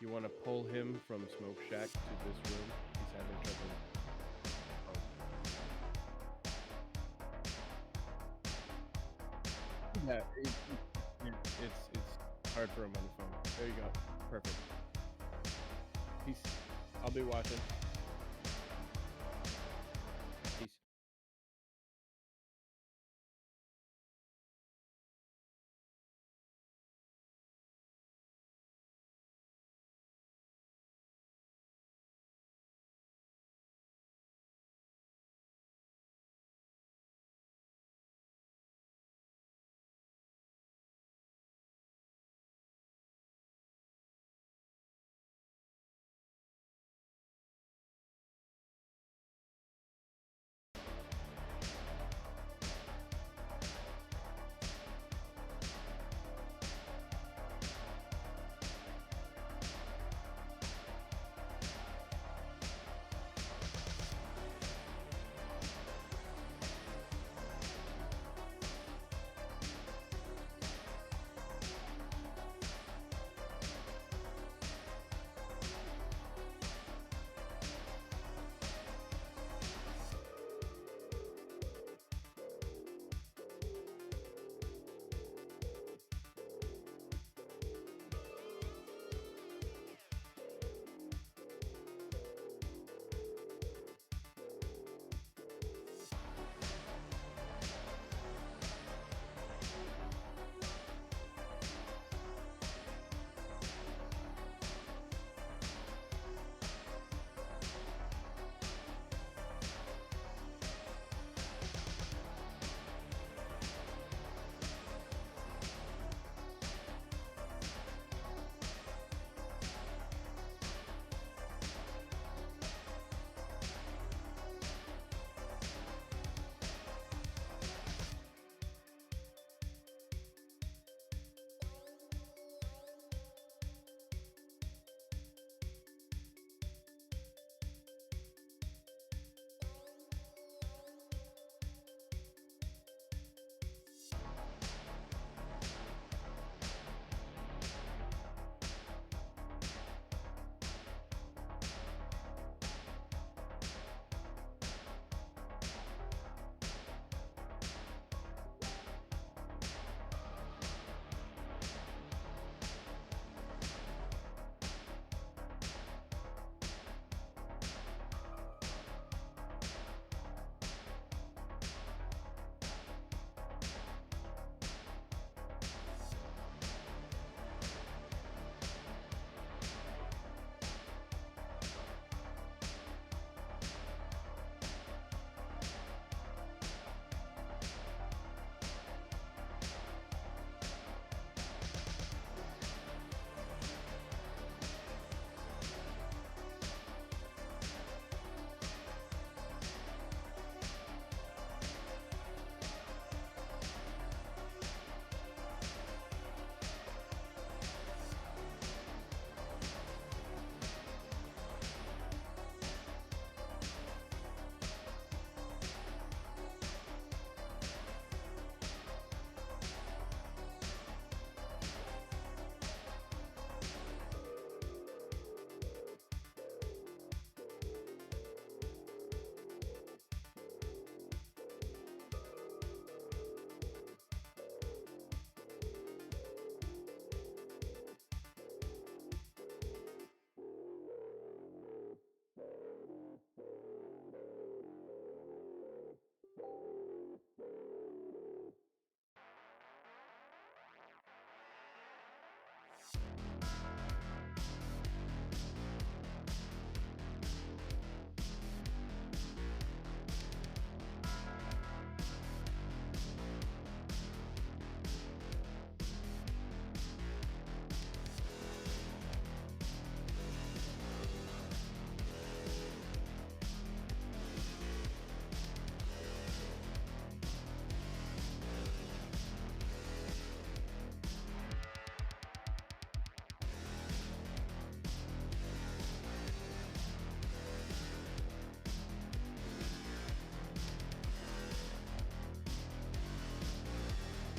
You want to pull him from Smoke Shack to this room. He's having trouble. Yeah, it's hard for him on the phone. There you go. Perfect. Peace. I'll be watching. Peace.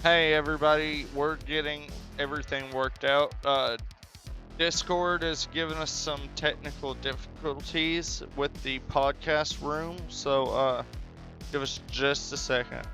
Hey everybody, we're getting everything worked out. Discord is giving us some technical difficulties with the podcast room, so give us just a second.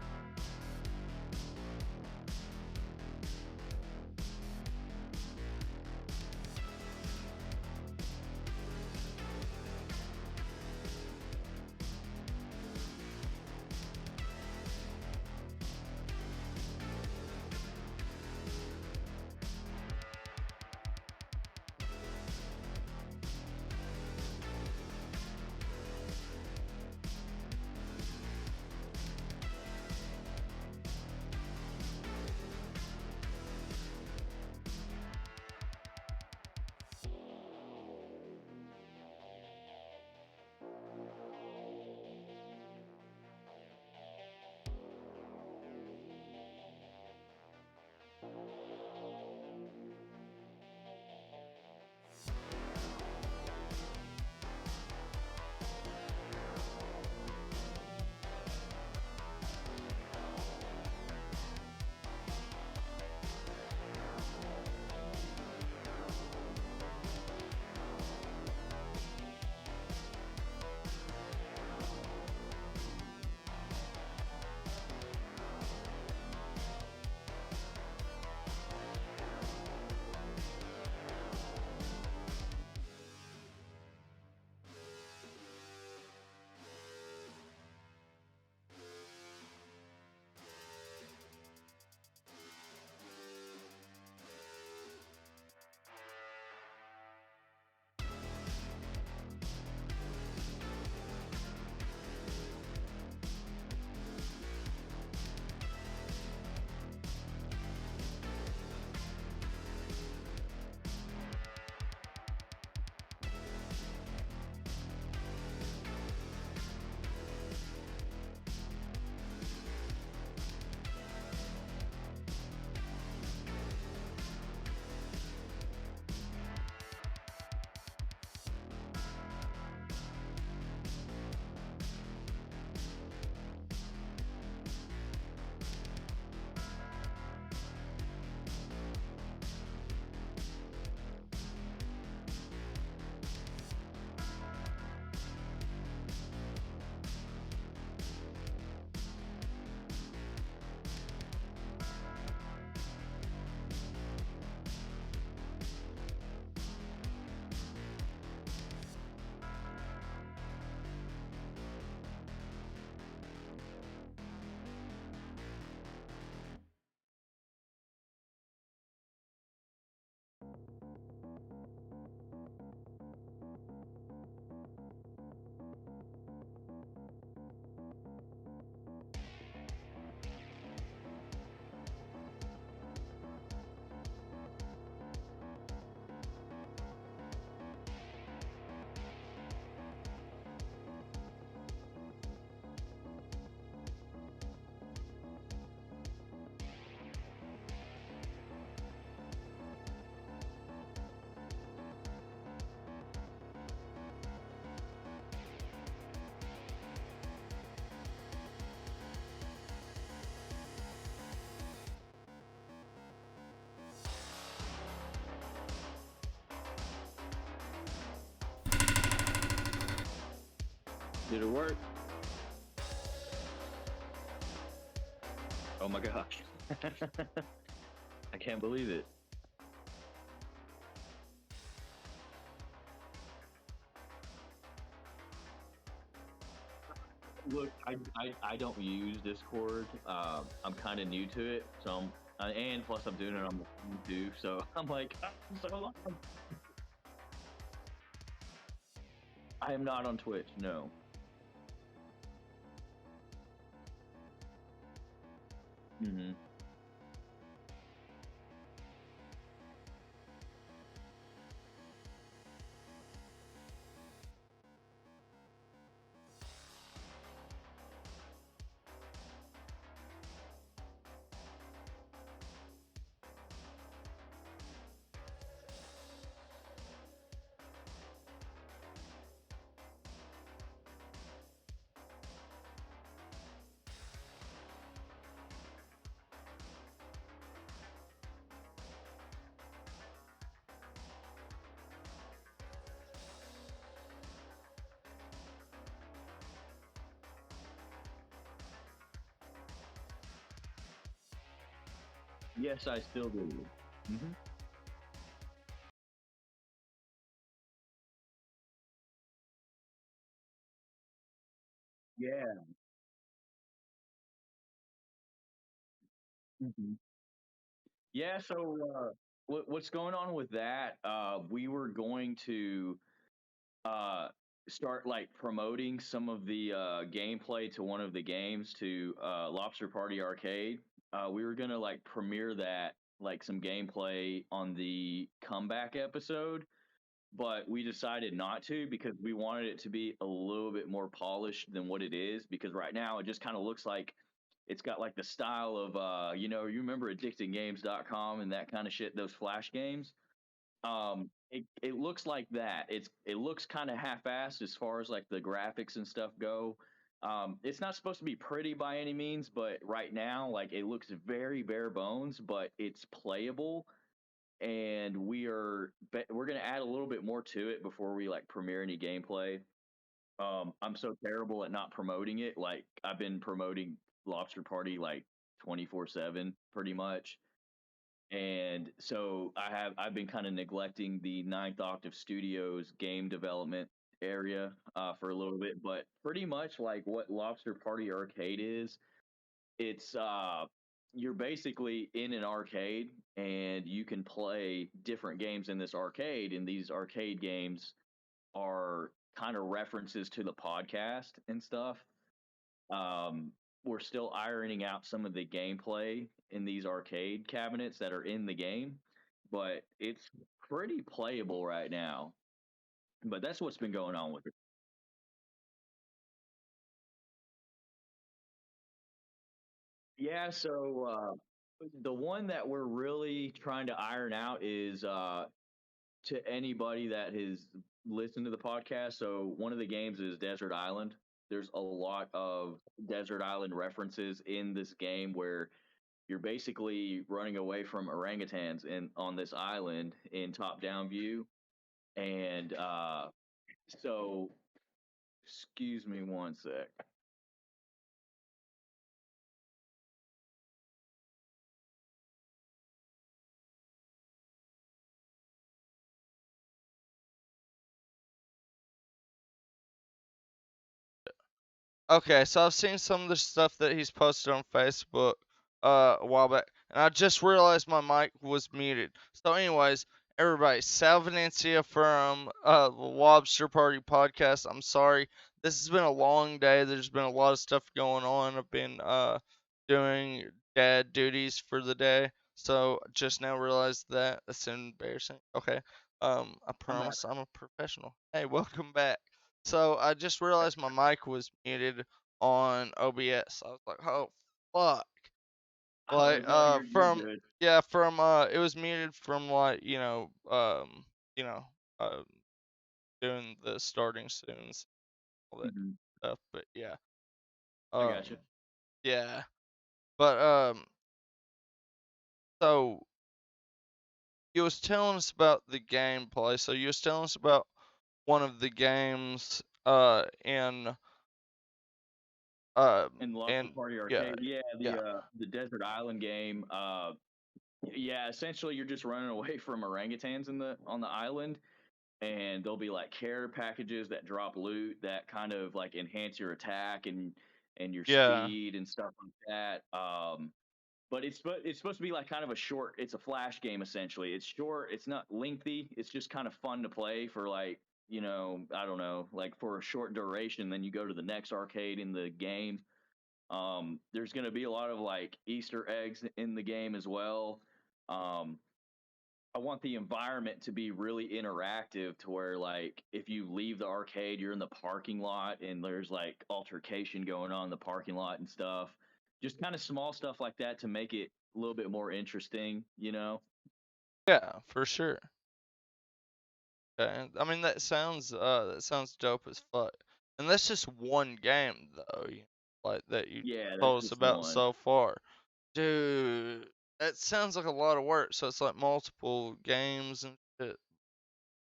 Did it work? Oh my gosh. I can't believe it. Look, I don't use Discord. I'm kind of new to it, so and plus I'm doing it on the phone too. So I'm like, so long. I am not on Twitch. No. Hmm. Yes, I still do. Hmm. Yeah. Mhm. Yeah. So, what's going on with that? We were going to uh, start like promoting some of the gameplay to one of the games to Lobster Party Arcade. We were gonna like premiere that like some gameplay on the comeback episode, but we decided not to because we wanted it to be a little bit more polished than what it is. Because right now it just kind of looks like it's got like the style of you remember addictinggames.com and that kind of shit, those flash games. It looks like that. It looks kind of half-assed as far as like the graphics and stuff go. It's not supposed to be pretty by any means, but right now, like it looks very bare bones, but it's playable. And we're gonna add a little bit more to it before we like premiere any gameplay. I'm so terrible at not promoting it. Like I've been promoting Lobster Party like 24/7, pretty much. And so I've been kind of neglecting the Ninth Octave Studios game development area for a little bit, but pretty much like what Lobster Party Arcade is, it's you're basically in an arcade and you can play different games in this arcade, and these arcade games are kind of references to the podcast and stuff. um, we're still ironing out some of the gameplay in these arcade cabinets that are in the game, but it's pretty playable right now. But that's what's been going on with it. Yeah, so the one that we're really trying to iron out is to anybody that has listened to the podcast. So one of the games is Desert Island. There's a lot of Desert Island references in this game where you're basically running away from orangutans in on this island in top down view. And so excuse me one sec. Okay, so I've seen some of the stuff that he's posted on Facebook a while back, and I just realized my mic was muted. So, anyways, everybody, Sal Venecia from the Lobster Party podcast. I'm sorry, this has been a long day. There's been a lot of stuff going on. I've been doing dad duties for the day, so just now realized that. That's embarrassing. Okay, I I'm at, promise I'm a professional. Hey, welcome back. So I just realized my mic was muted on OBS. I was like, oh fuck. oh Like no, you're from good. yeah, from it was muted from like, you know, uh doing the starting soon all that Hmm. stuff. But yeah. I got you. Um yeah. But so you was telling us about the gameplay. So you was telling us about one of the games In Lobster and Party yeah, Arcade, yeah, yeah. the Desert Island game. Yeah, essentially you're just running away from orangutans in the on the island, and there'll be like care packages that drop loot that kind of like enhance your attack and your Yeah. speed and stuff like that. But it's supposed to be like kind of a short. It's a flash game essentially. It's short. It's not lengthy. It's just kind of fun to play for like I don't know, like for a short duration. Then you go to the next arcade in the game. There's going to be a lot of like Easter eggs in the game as well. Um, I want the environment to be really interactive to where like if you leave the arcade, you're in the parking lot and there's like altercation going on in the parking lot and stuff. Just kind of small stuff like that to make it a little bit more interesting. Yeah, for sure. Okay. I mean that sounds dope as fuck. And that's just one game though, like that you Yeah, that's told us just about one. so far. Dude, that sounds like a lot of work. So it's like multiple games and shit.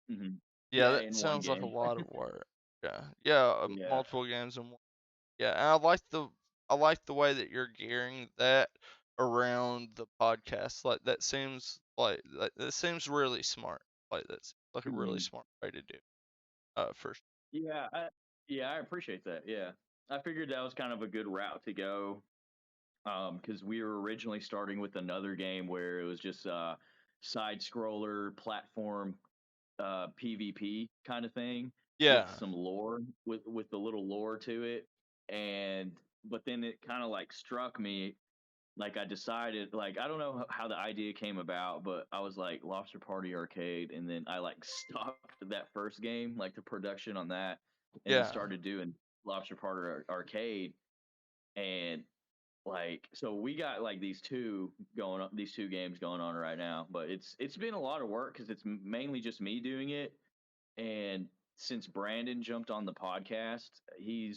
Hmm. Yeah, Yeah, that in one sounds like a game. lot of work. Yeah. Yeah, Yeah. multiple games in one. Yeah, and I like the way that you're gearing that around the podcast. Like that seems like that seems really smart. Like that's like a really Mhm. smart way to do. For sure. Yeah, I appreciate that. Yeah, I figured that was kind of a good route to go. Because we were originally starting with another game where it was just side scroller platform PvP kind of thing with Yeah, some lore, with the little lore to it, and but then it kind of like struck me, like I decided, like I don't know how the idea came about, but I was like Lobster Party Arcade, and then I like stopped that first game, like the production on that, and then yeah, started doing Lobster Party Arcade, and like so we got like these two games going on right now, but it's been a lot of work because it's mainly just me doing it, and since Brandon jumped on the podcast, he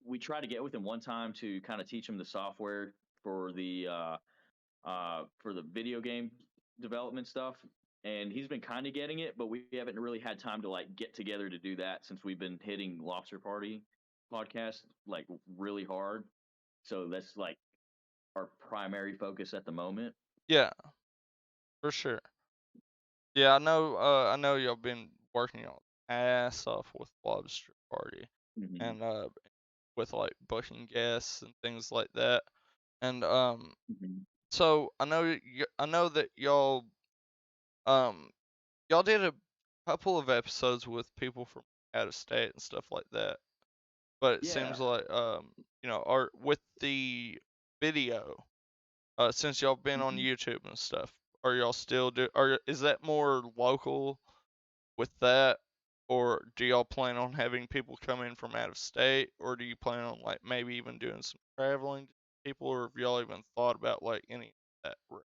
we tried to get with him one time to kind of teach him the software for the video game development stuff, and he's been kind of getting it, but we haven't really had time to like get together to do that since we've been hitting Lobster Party podcast like really hard. So that's like our primary focus at the moment. yeah, for sure. Yeah, I know y'all been working your ass off with Lobster Party, Hmm. and with like booking guests and things like that. And Hmm. so I know that um y'all did a couple of episodes with people from out of state and stuff like that. But it Yeah. seems like are with the video, since y'all been on Hmm. YouTube and stuff, are y'all still is that more local with that, or do y'all plan on having people come in from out of state, or do you plan on like maybe even doing some traveling to people, or have y'all even thought about like any of that?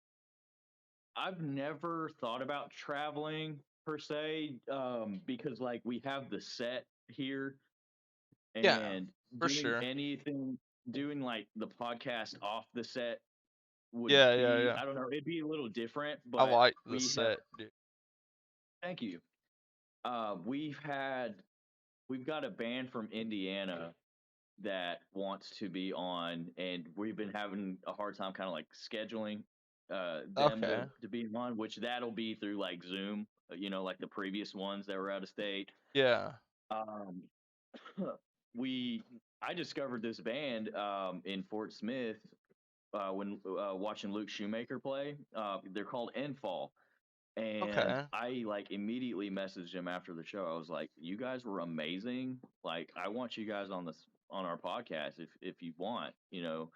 I've never thought about traveling per se, because like we have the set here, Yeah, and for doing sure. anything, doing like the podcast off the set would Yeah, yeah, be, yeah. I don't know, it'd be a little different, I but like the we have, set, dude. thank you. We've had, we've got a band from Indiana that wants to be on, and we've been having a hard time kind of like scheduling them Okay. to be on, which that'll be through like Zoom, like the previous ones that were out of state. Yeah. Um, we I discovered this band in Fort Smith when watching Luke Shoemaker play. They're called Infall. And Okay. I like immediately messaged him after the show. I was like, "You guys were amazing. Like, I want you guys on our podcast if you want, you know."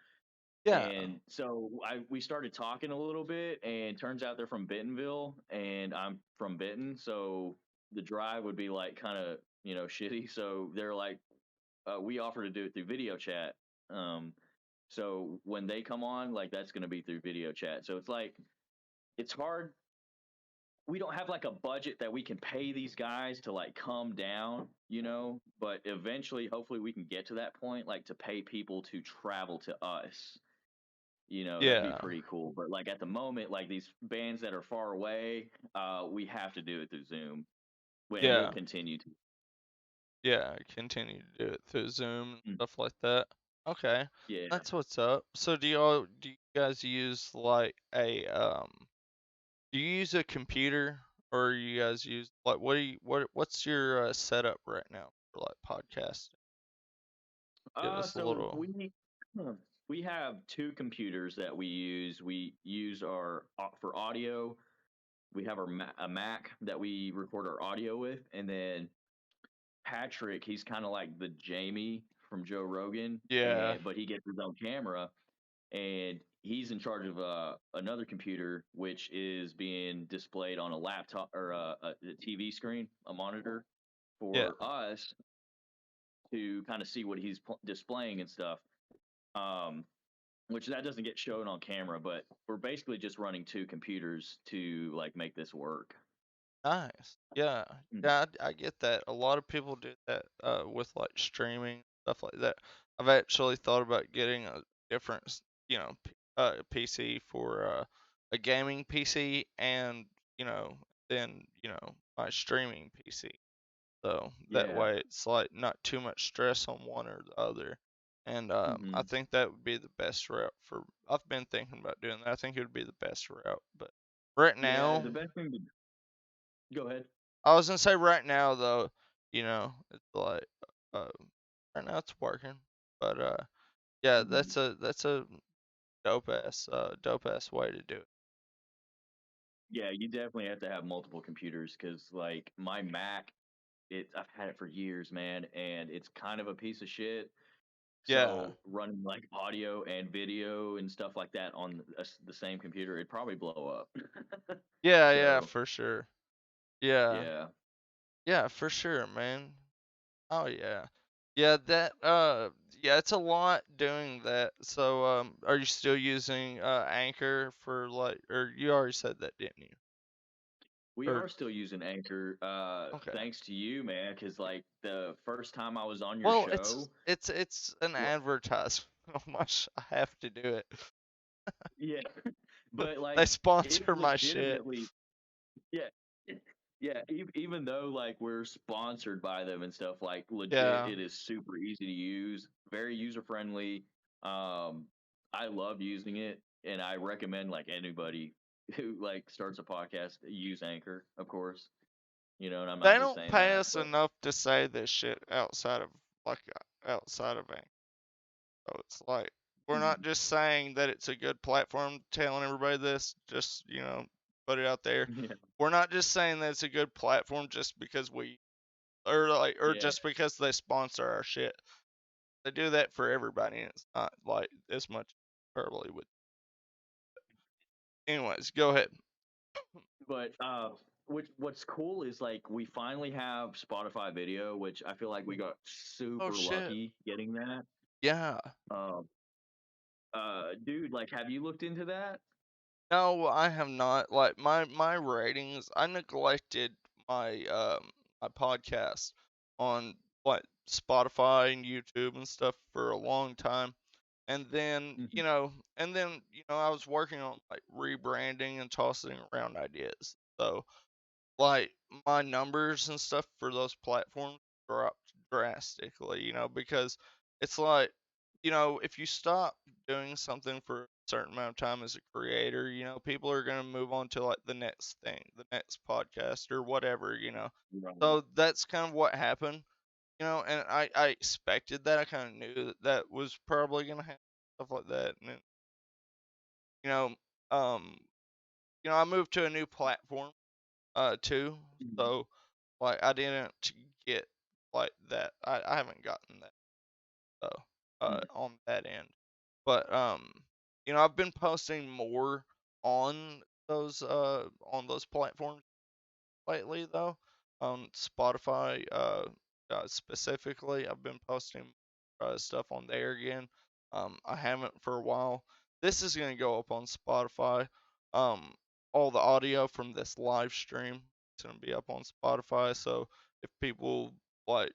Yeah. And so we started talking a little bit, and turns out they're from Bentonville, and I'm from Benton, so the drive would be like kind of shitty. So they're like, we offer to do it through video chat. Um, so when they come on, like that's going to be through video chat. So it's like it's hard, we don't have like a budget that we can pay these guys to like come down, but eventually, hopefully, we can get to that point, like to pay people to travel to us. That'd be Yeah. pretty cool. But like at the moment, like these bands that are far away, we have to do it through Zoom, and we'll Yeah. continue to. Yeah. Continue to do it through Zoom and Mm. stuff like that. Okay. Yeah. That's what's up. So do you guys use like do you use a computer, or you guys use like what's your setup right now for like podcasting? Give us a So little. we have two computers that we use. We use our for audio. We have a Mac that we record our audio with, and then Patrick, he's kind of like the Jamie from Joe Rogan, Yeah. and but he gets his own camera, and he's in charge of another computer, which is being displayed on a laptop or a TV screen, a monitor Yeah. for us to kind of see what he's displaying and stuff. Um, which that doesn't get shown on camera, but we're basically just running two computers to like make this work. Nice. Yeah. Mm. Yeah, I get that. A lot of people do that with like streaming stuff like that. I've actually thought about getting a different, PC for a gaming PC, and then my streaming PC. So that Yeah. way it's like not too much stress on one or the other. and I Hmm. think that would be the best route for. I've been thinking about doing that. I think it would be the best route, but right Yeah, now, the best thing to go ahead. I was gonna say right now though, it's like uh, right now it's working, but yeah, Hmm. that's a dope ass way to do it. Yeah, you definitely have to have multiple computers because, like, my Mac, I've had it for years, man, and it's kind of a piece of shit. Yeah, So running like audio and video and stuff like that on the same computer, it'd probably blow up. yeah, So for sure. Yeah, yeah, yeah, for sure, man. Oh yeah. Yeah, yeah, it's a lot doing that. So are you still using Anchor for like or you already said that, didn't you? we Or are still using Anchor, okay. thanks to you, man. Because like the first time I was on your Well, show, it's an well, advertisement. Oh my I have to do it. yeah, but They like it's sponsor my shit. legitimately, yeah. Yeah, even though like we're sponsored by them and stuff, like legit, Yeah. it is super easy to use, very user friendly. Um, I love using it, and I recommend like anybody who like starts a podcast use Anchor, of course. And I'm They not just don't saying pay that, us but enough to say this shit like outside of Anchor. So it's like we're not Mhm. just saying that it's a good platform, telling everybody this, just put it out there. Yeah, We're not just saying that it's a good platform just because or yeah. just because they sponsor our shit. They do that for everybody, and it's not like as much hyperbole with. Anyways, go ahead. But what's cool is like we finally have Spotify video, which I feel like we got Oh super shit. lucky getting that. Yeah. Um, dude, like, have you looked into that? No, I have not. Like my ratings, I neglected my podcast on like Spotify and YouTube and stuff for a long time. And then, Mhm. I was working on like rebranding and tossing around ideas. So like my numbers and stuff for those platforms dropped drastically, because it's like, if you stop doing something for a certain amount of time as a creator, people are going to move on to like the next thing, the next podcast or whatever. Right. So that's kind of what happened, and I expected that. I kind of knew that that was probably going to happen, stuff like that. And then, you know, um, I moved to a new platform too. Mhm. So like I didn't get like that. I haven't gotten that though Mhm. on that end. But I've been posting more on those platforms lately though. On Spotify specifically, I've been posting stuff on there again. I haven't for a while. This is gonna go up on Spotify. Um, all the audio from this live stream is gonna be up on Spotify. So if people like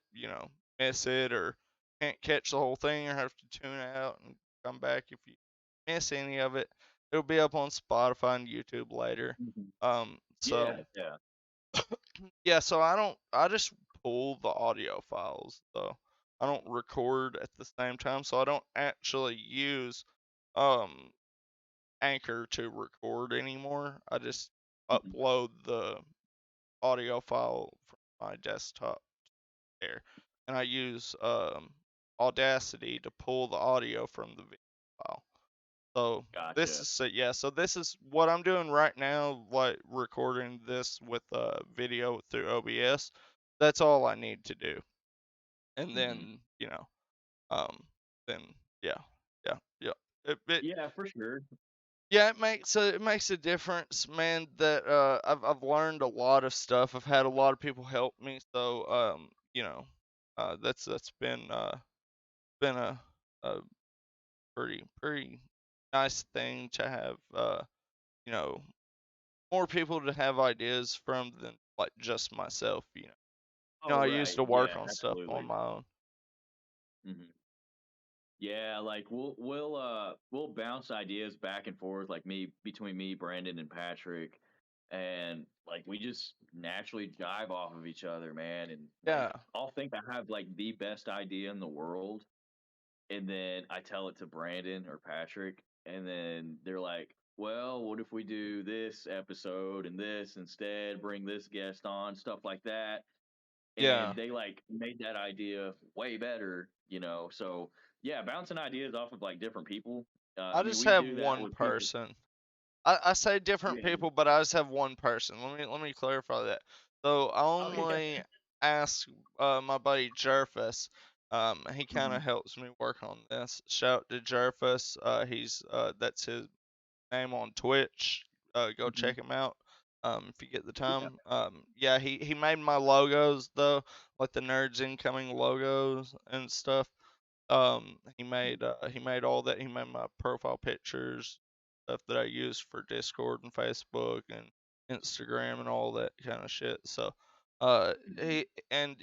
miss it or can't catch the whole thing or have to tune out and come back if you miss any of it, it'll be up on Spotify and YouTube later. Mhm. So Yeah, yeah. yeah, so I just pull the audio files though. I don't record at the same time, so I don't actually use um Anchor to record anymore. I just Mhm. upload the audio file from my desktop there. And I use Audacity to pull the audio from the video file. So this Gotcha. is yeah, so this is what I'm doing right now, like recording this with video through OBS. That's all I need to do. And Mhm. then, um then yeah. Yeah. Yeah. It Yeah, for sure. yeah, it makes a difference, man, that I've learned a lot of stuff. I've had a lot of people help me, so that's been a pretty nice thing to have you know more people to have ideas from than like just myself. Oh, I used right. to work Yeah, on stuff on absolutely. my own. Mhm. Yeah, like we'll bounce ideas back and forth, like me between me, Brandon, and Patrick, and like we just naturally jive off of each other, man. And like Yeah, I'll think I have like the best idea in the world, and then I tell it to Brandon or Patrick, and then they're like, "Well, what if we do this episode and this instead? Bring this guest on, stuff like that." Yeah. And they like made that idea way better, you know. So yeah, bouncing ideas off of like different people. I I mean, just we have do that one with people. person. I say different Yeah. people, but I just have one person. Let me clarify that. So I Oh yeah. only ask my buddy Jerfus. He kind Mhm, of helps me work on this. Shout out to Jerfus. He's that's his name on Twitch. Go mhm. check him out. If you get the Yeah. time. Yeah, he made my logos though, like the Nerds Incoming logos and stuff. He made all that. He made my profile pictures, stuff that I use for Discord and Facebook and Instagram and all that kind of shit. So, Mhm. he and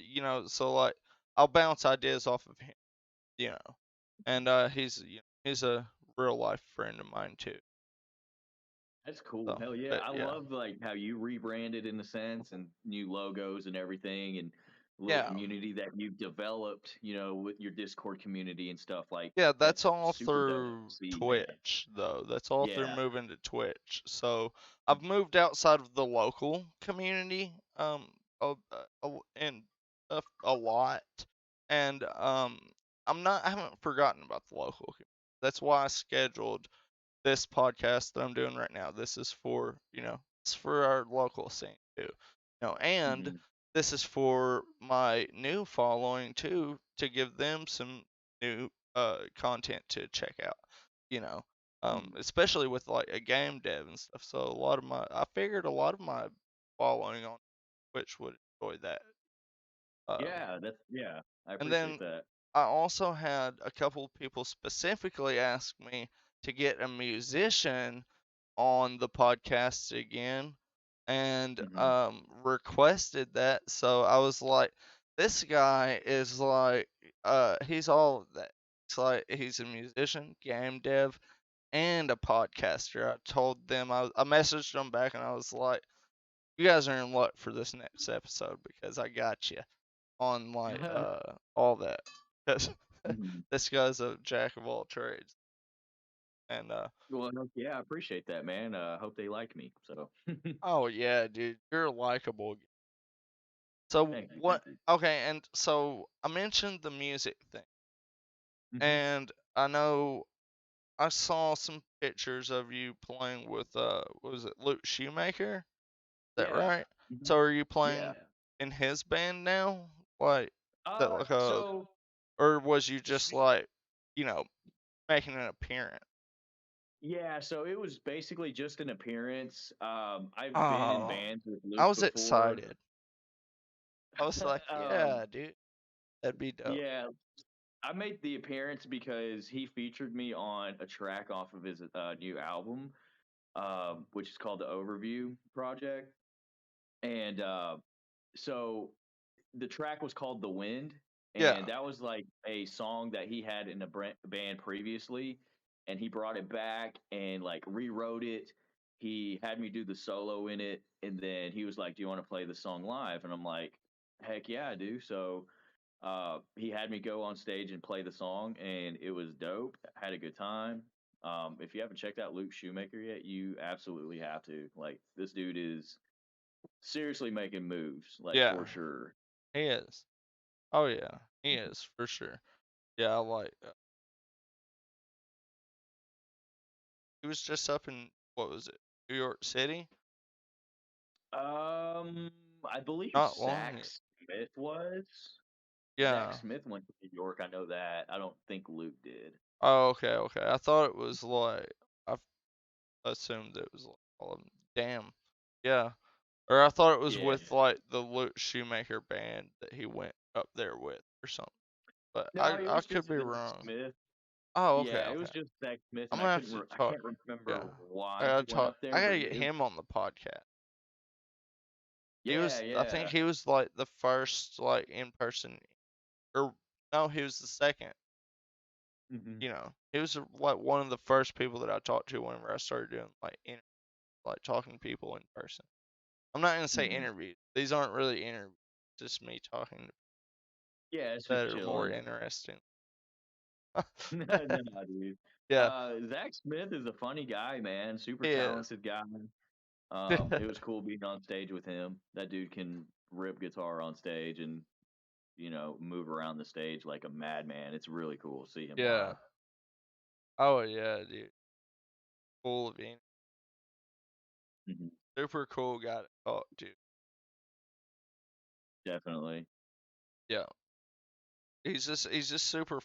so like I'll bounce ideas off of him, you know, and he's a real life friend of mine too. That's cool. So, Hell yeah. but I yeah, love like how you rebranded in a sense and new logos and everything and little yeah. community that you've developed, you know, with your Discord community and stuff like Yeah, that's that's all super dope to through see, man. Twitch, though. That's all through Yeah. moving to Twitch. So I've moved outside of the local community, and a lot, and I haven't forgotten about the local community. That's why I scheduled this podcast that I'm doing right now. This is for, it's for our local scene too. And Hmm. this is for my new following too, to give them some new content to check out, you know. Especially with like a game dev and stuff. So I figured a lot of my following on Twitch would enjoy that. Um, Yeah, that's yeah. I and appreciate then that. I also had a couple people specifically ask me to get a musician on the podcast again, and Hmm. requested that. So I was like, this guy is like, he's all of that. It's like he's a musician, game dev, and a podcaster. I told them, I messaged them back and I was like, you guys are in luck for this next episode because I got you on like all that. 'Cause Hmm. this guy's a jack of all trades, and Well, no, yeah, I appreciate that, man. Hope they like me. So, oh yeah, dude, you're likable. So thank you, what? thank you. Okay, and so I mentioned the music thing, Hmm. and I know I saw some pictures of you playing with what was it, Luke Shoemaker? Is that Yeah. right? Hmm. So are you Yeah. playing in his band now? Like, is that like a, So or was you just like, you know, making an appearance? yeah, so it was basically just an appearance. I've been in Oh, bands with I Luke was before. excited. I was like, um, yeah, dude, that'd be dope. yeah, I made the appearance because he featured me on a track off of his new album, which is called the Overview Project. And so the track was called "The Wind," and Yeah, that was like a song that he had in a band previously, and he brought it back and like rewrote it. He had me do the solo in it, and then he was like, "Do you want to play the song live?" And I'm like, "Heck yeah, I do." So he had me go on stage and play the song, and it was dope. Had a good time. If you haven't checked out Luke Shoemaker yet, you absolutely have to. Like, this dude is seriously making moves, like yeah, for sure. he is. Oh yeah, he is for sure. Yeah, I like. He was just up in, what was it, New York City? I believe Not long. Smith was. Zach Yeah. Smith went to New York. I know that. I don't think Luke did. Oh, okay, okay. I thought it was like, I assumed it was like all of them. Damn. Yeah. Or I thought it was Yeah. with like the Luke Shoemaker band that he went up there with or something. But No, I it I was could just be Zach wrong. Smith. Oh, okay, Yeah, it was okay. just Zach Smith, I'm and gonna have to I talk. can't Yeah. remember why he went up I there, but gotta get him on the podcast. yeah, I think yeah. he was like the first like in person, or no, he was the second. Hmm. He was like one of the first people that I talked to whenever I started doing like like talking to people in person. I'm not gonna say Hmm. interviews. These aren't really interviews. Just me talking Yeah, it's that just are more chilling. interesting. No, dude. Yeah, Zach Smith is a funny guy, man. Super he is. talented guy. It was cool being on stage with him. That dude can rip guitar on stage and move around the stage like a madman. It's really cool to see him Yeah. live. Oh yeah, dude. Cool Vin. Hmm. Super cool guy to talk to. Definitely. Yeah. He's just super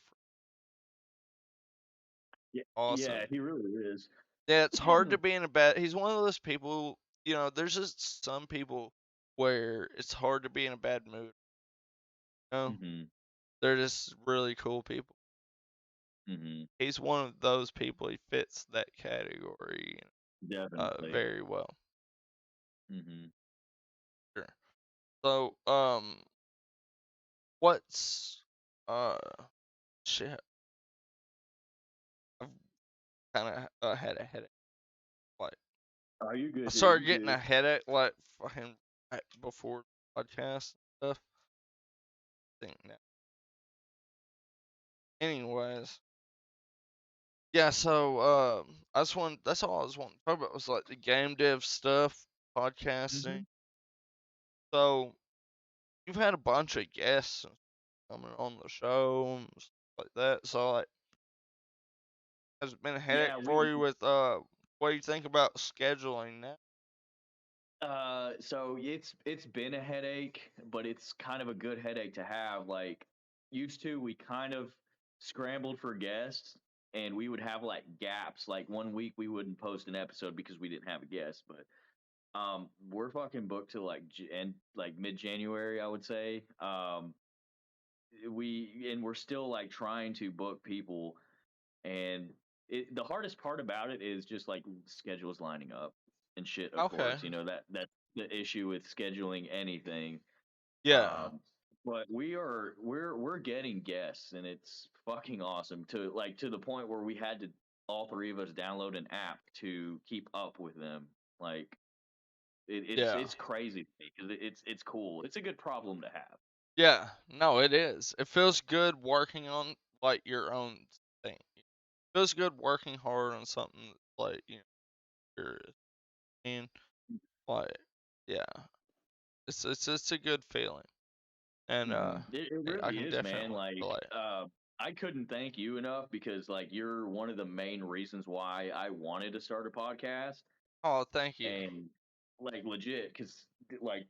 Yeah, yeah, awesome. he really is. Yeah, it's hard to be in a bad. He's one of those people. There's just some people where it's hard to be in a bad mood. You know, Hmm. they're just really cool people. Hmm. He's one of those people. He fits that category Definitely. very well. Hmm. Sure. So, what's uh shit? I've kind of had a headache. Like Oh, you I good, dude? started You getting a good? headache like fucking right before podcast stuff. Think now. Anyways, yeah. So I just want. That's all I was wanting to talk about was like the game dev stuff, podcasting. Hmm. So you've had a bunch of guests coming on the show and stuff like that. So like, has it been a headache Yeah, for you with what do you think about scheduling that? so it's been a headache, but it's kind of a good headache to have. Like used to, we kind of scrambled for guests, and we would have like gaps. Like one week we wouldn't post an episode because we didn't have a guest, but we're fucking booked to like mid January, I would say. We're still like trying to book people, and the hardest part about it is just like schedules lining up and shit. Of Okay. course, that's the issue with scheduling anything. Yeah. Um, but we're getting guests, and it's fucking awesome to the point where we had to all three of us download an app to keep up with them. Like Yeah. it's crazy because it's cool. It's a good problem to have. Yeah. No, it is. It feels good working on like your own thing. It feels good working hard on something like you're in like yeah. It's a good feeling. And It I really can is, man. definitely Like, relate. I couldn't thank you enough because, like, you're one of the main reasons why I wanted to start a podcast, Oh, thank you. and like, legit, because like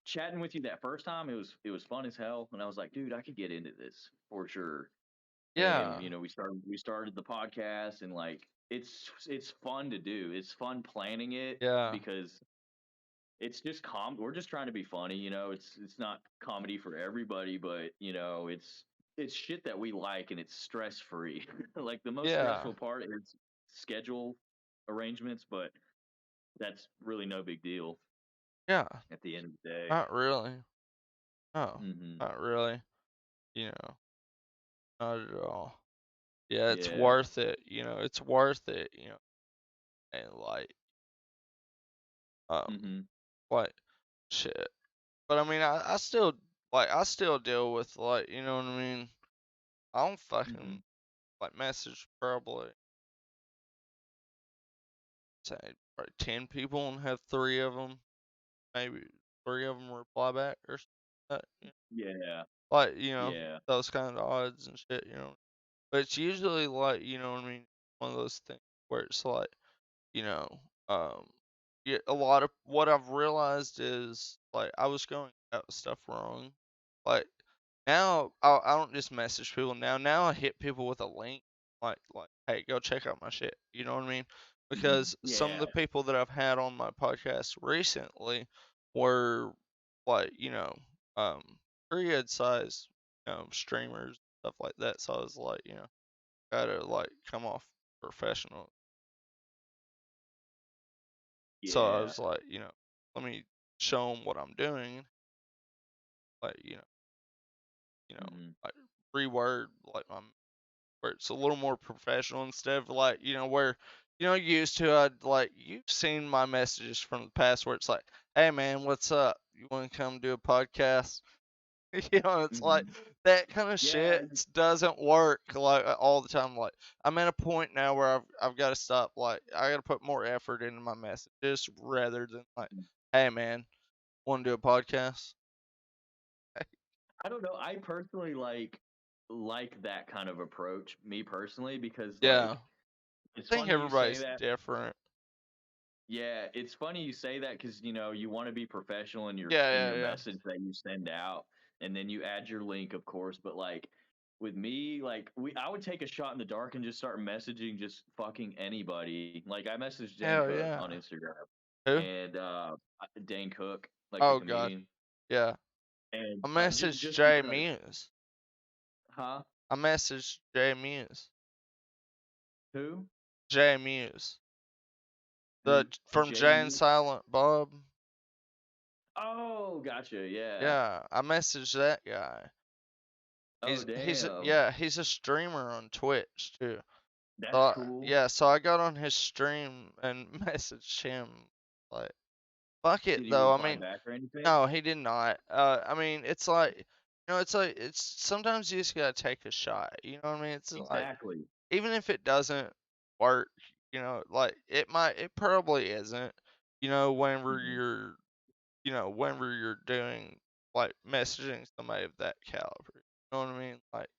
chatting with you that first time, it was fun as hell, and I was like, dude, I could get into this for sure. And Yeah. we started the podcast, and like, it's fun to do. It's fun planning it Yeah. because it's just we're just trying to be funny, it's not comedy for everybody, but it's shit that we like, and it's stress free. Like the most Yeah. stressful part is schedule arrangements, but that's really no big deal Yeah. at the end of the day. Not really. No. Hmm. Not really. You know, not at all. Yeah, it's Yeah. worth it. It's worth it. And um, Hmm. like shit. But I mean, I still deal with you know what I mean. I don't Hmm. fucking message probably say probably 10 people and have maybe three of them reply back or something like that. Yeah. Like Yeah. those kind of odds and shit. But it's usually you know what I mean. One of those things where it's you know, um, yeah, a lot of what I've realized is I was going about stuff wrong. Like now, I don't just message people. Now I hit people with a link, hey, go check out my shit. You know what I mean? Hmm. Because some of Yeah. the people that I've had on my podcast recently were like, um, pretty good size, streamers stuff like that. So I was like, gotta come off professional. So I Yeah. was like, let me show them what I'm doing, like you know, Hmm. like reword my where it's a little more professional instead of where used to you've seen my messages from the past where it's like, hey man, what's up? You want to come do a podcast? It's like Mhm. that kind of Yeah, shit doesn't work like all the time. Like I'm at a point now where I've got to stop. Like I got to put more effort into my messages rather than like, mhm. hey man, want to do a podcast? I don't know. I personally like that kind of approach, me personally, because Yeah, like it's I think funny you say everybody's that. different. Yeah, it's funny you say that because you want to be professional Yeah, in yeah, your yeah. message that you send out, and then you add your link, of course. But like with me, like I would take a shot in the dark and just start messaging just fucking anybody. Like I messaged Dane Hell Cook yeah. on Instagram, Who? and Dane Cook, like the Oh god. comedian, Yeah. and I just messaged just Jay because, Muse. huh? I messaged Jay Muse. Who? Jay Muse. Who? From Jay Jay and Muse? Silent Bob. Oh, gotcha. Yeah. Yeah, I messaged that guy. Oh, damn. He's a streamer on Twitch too. That's cool. Yeah, so I got on his stream and messaged him like fuck it Did he though. I reply mean, back or anything? no, he did not. I mean, it's like it's like it's sometimes you just gotta take a shot. You know what I mean? It's like Exactly. even if it doesn't work, like it probably isn't. Whenever Mhm. you're doing like messaging somebody of that caliber. You know what I mean? Like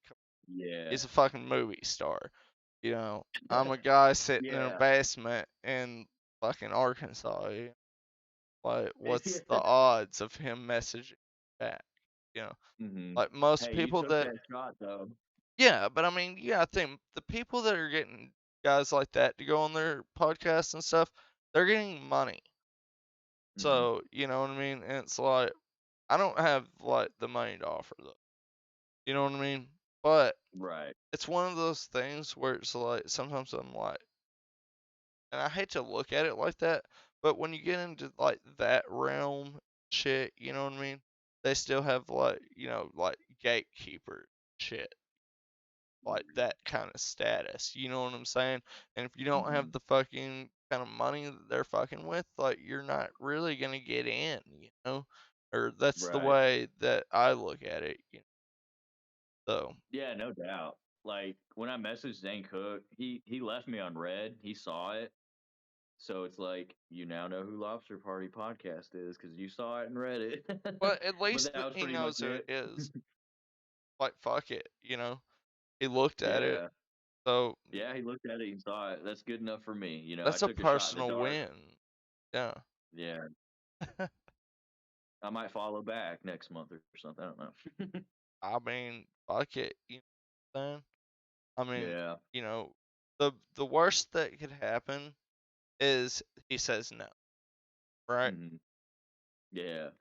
Yeah. he's a fucking movie star. I'm a guy sitting in a Yeah. basement in fucking Arkansas. Like, what's the Yeah. odds of him messaging back? You know, Mhm. like most Hey, you people took that, that shot though. yeah, but I mean, yeah, I think the people that are getting guys like that to go on their podcasts and stuff, they're getting money. Mhm. So, you know what I mean? And it's like, I don't have like the money to offer though. You know what I mean? But Right. it's one of those things where it's like sometimes I'm like, and I hate to look at it like that, but when you get into like that realm shit, you know what I mean? They still have like, like gatekeeper shit, like that kind of status. You know what I'm saying? And if you don't have Mhm. the fucking kind of money that they're fucking with, like you're not really gonna get in, you know? Or that's the Right. way that I look at it, So Yeah, no doubt. Like when I messaged Dane Cook, he left me on red. He saw it. So it's like you now know who Lobster Party podcast is because you saw it and read it. but at But least that that was he pretty much knows who it it. is. Like fuck it, He looked at it. Yeah. So Yeah, he looked at it and saw it. That's good enough for me. I that's a took a shot in the personal dark. win. Yeah. Yeah. I might follow back next month or something. I don't know. I mean, fuck it. You know what I'm saying? I mean, Yeah. you know, the worst that could happen is he says no, right? Hmm. Yeah. But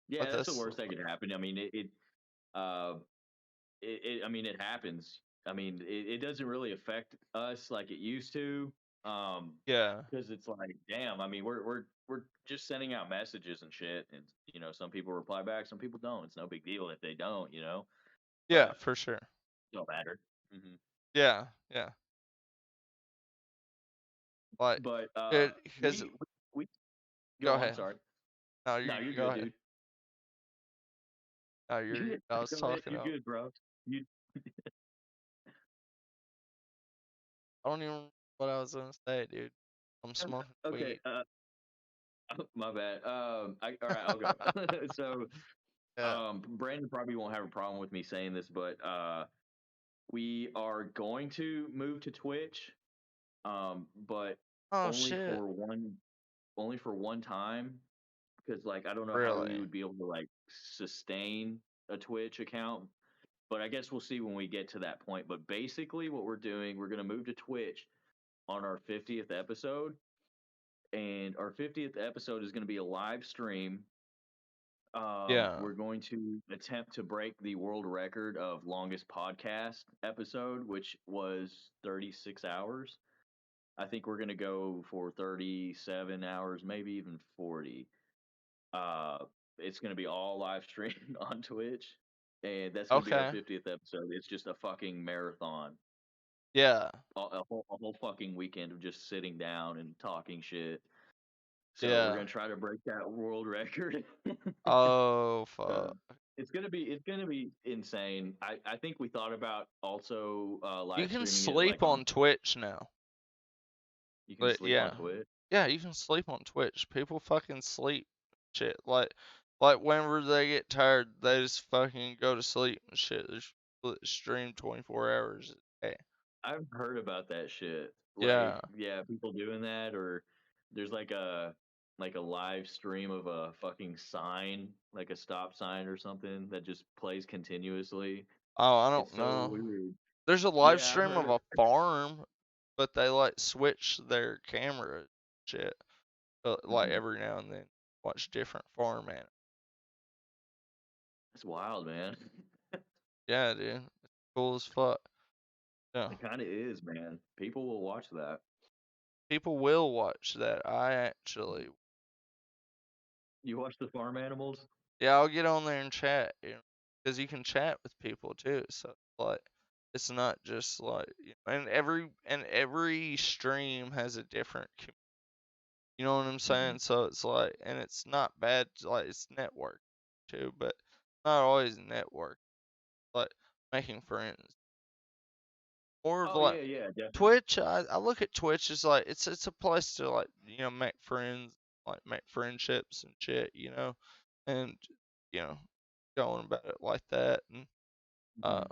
Yeah, that's the that's worst that could happen. I mean, uh, I mean, it happens. I mean, it doesn't really affect us like it used to. yeah, Because it's like, damn. I mean, we're just sending out messages and shit, and some people reply back, some people don't. It's no big deal if they don't, yeah, but for sure. it don't matter. Hmm. Yeah, yeah. Like, But because we go go on. ahead. Sorry. No, No, you you're go good, ahead. dude. No, I was Go ahead. talking You're out. good, bro. You I don't even remember what I was gonna say, dude. I'm smoking okay? weed. My bad. All right, I'll go. So, Yeah. Brandon probably won't have a problem with me saying this, but we are going to move to Twitch, but Oh only shit. for one time, because like I don't know how we Really? would be able to like sustain a Twitch account, but I guess we'll see when we get to that point. But basically, what we're doing, we're gonna move to Twitch on our 50th episode, and our 50th episode is going to be a live stream. Yeah. We're going to attempt to break the world record of longest podcast episode, which was 36 hours. I think we're going to go for 37 hours, maybe even 40. Uh, it's going to be all live streamed on Twitch, and that's going to be our Okay. 50th episode. It's just a fucking marathon, Yeah. a whole fucking weekend of just sitting down and talking shit. So we're Yeah. gonna try to break that world record. Oh uh, fuck. it's gonna be insane. I think we thought about also You live can streaming it sleep like on. on Twitch now. You can But sleep on yeah. Twitch. Yeah, you can sleep on Twitch. People fucking sleep shit. Like whenever they get tired, they just fucking go to sleep and shit. They stream 24 hours a day. I've heard about that shit. Like, Yeah. yeah, people doing that, or there's like a live stream of a fucking sign, like a stop sign or something that just plays continuously. Oh, I It's don't so know. weird. There's a live Yeah, I've stream heard of it. a farm, but they like switch their camera shit like Mhm. every now and then. Watch different farm animals. It's wild, man. Yeah, dude. It's cool as fuck. Yeah. It kind of is, man. People will watch that. People will watch that. I actually, You watch the farm animals? yeah, I'll get on there and chat, because you can chat with people too. So like, it's not just like, and every stream has a different, you know what I'm Hmm. saying? So it's like, and it's not bad. Like it's network too, but not always network. Like making friends, or of Oh like yeah, yeah, definitely. Twitch. I look at Twitch as like it's a place to like make friends, like make friendships and shit, and you know going about it like that, and Hmm. I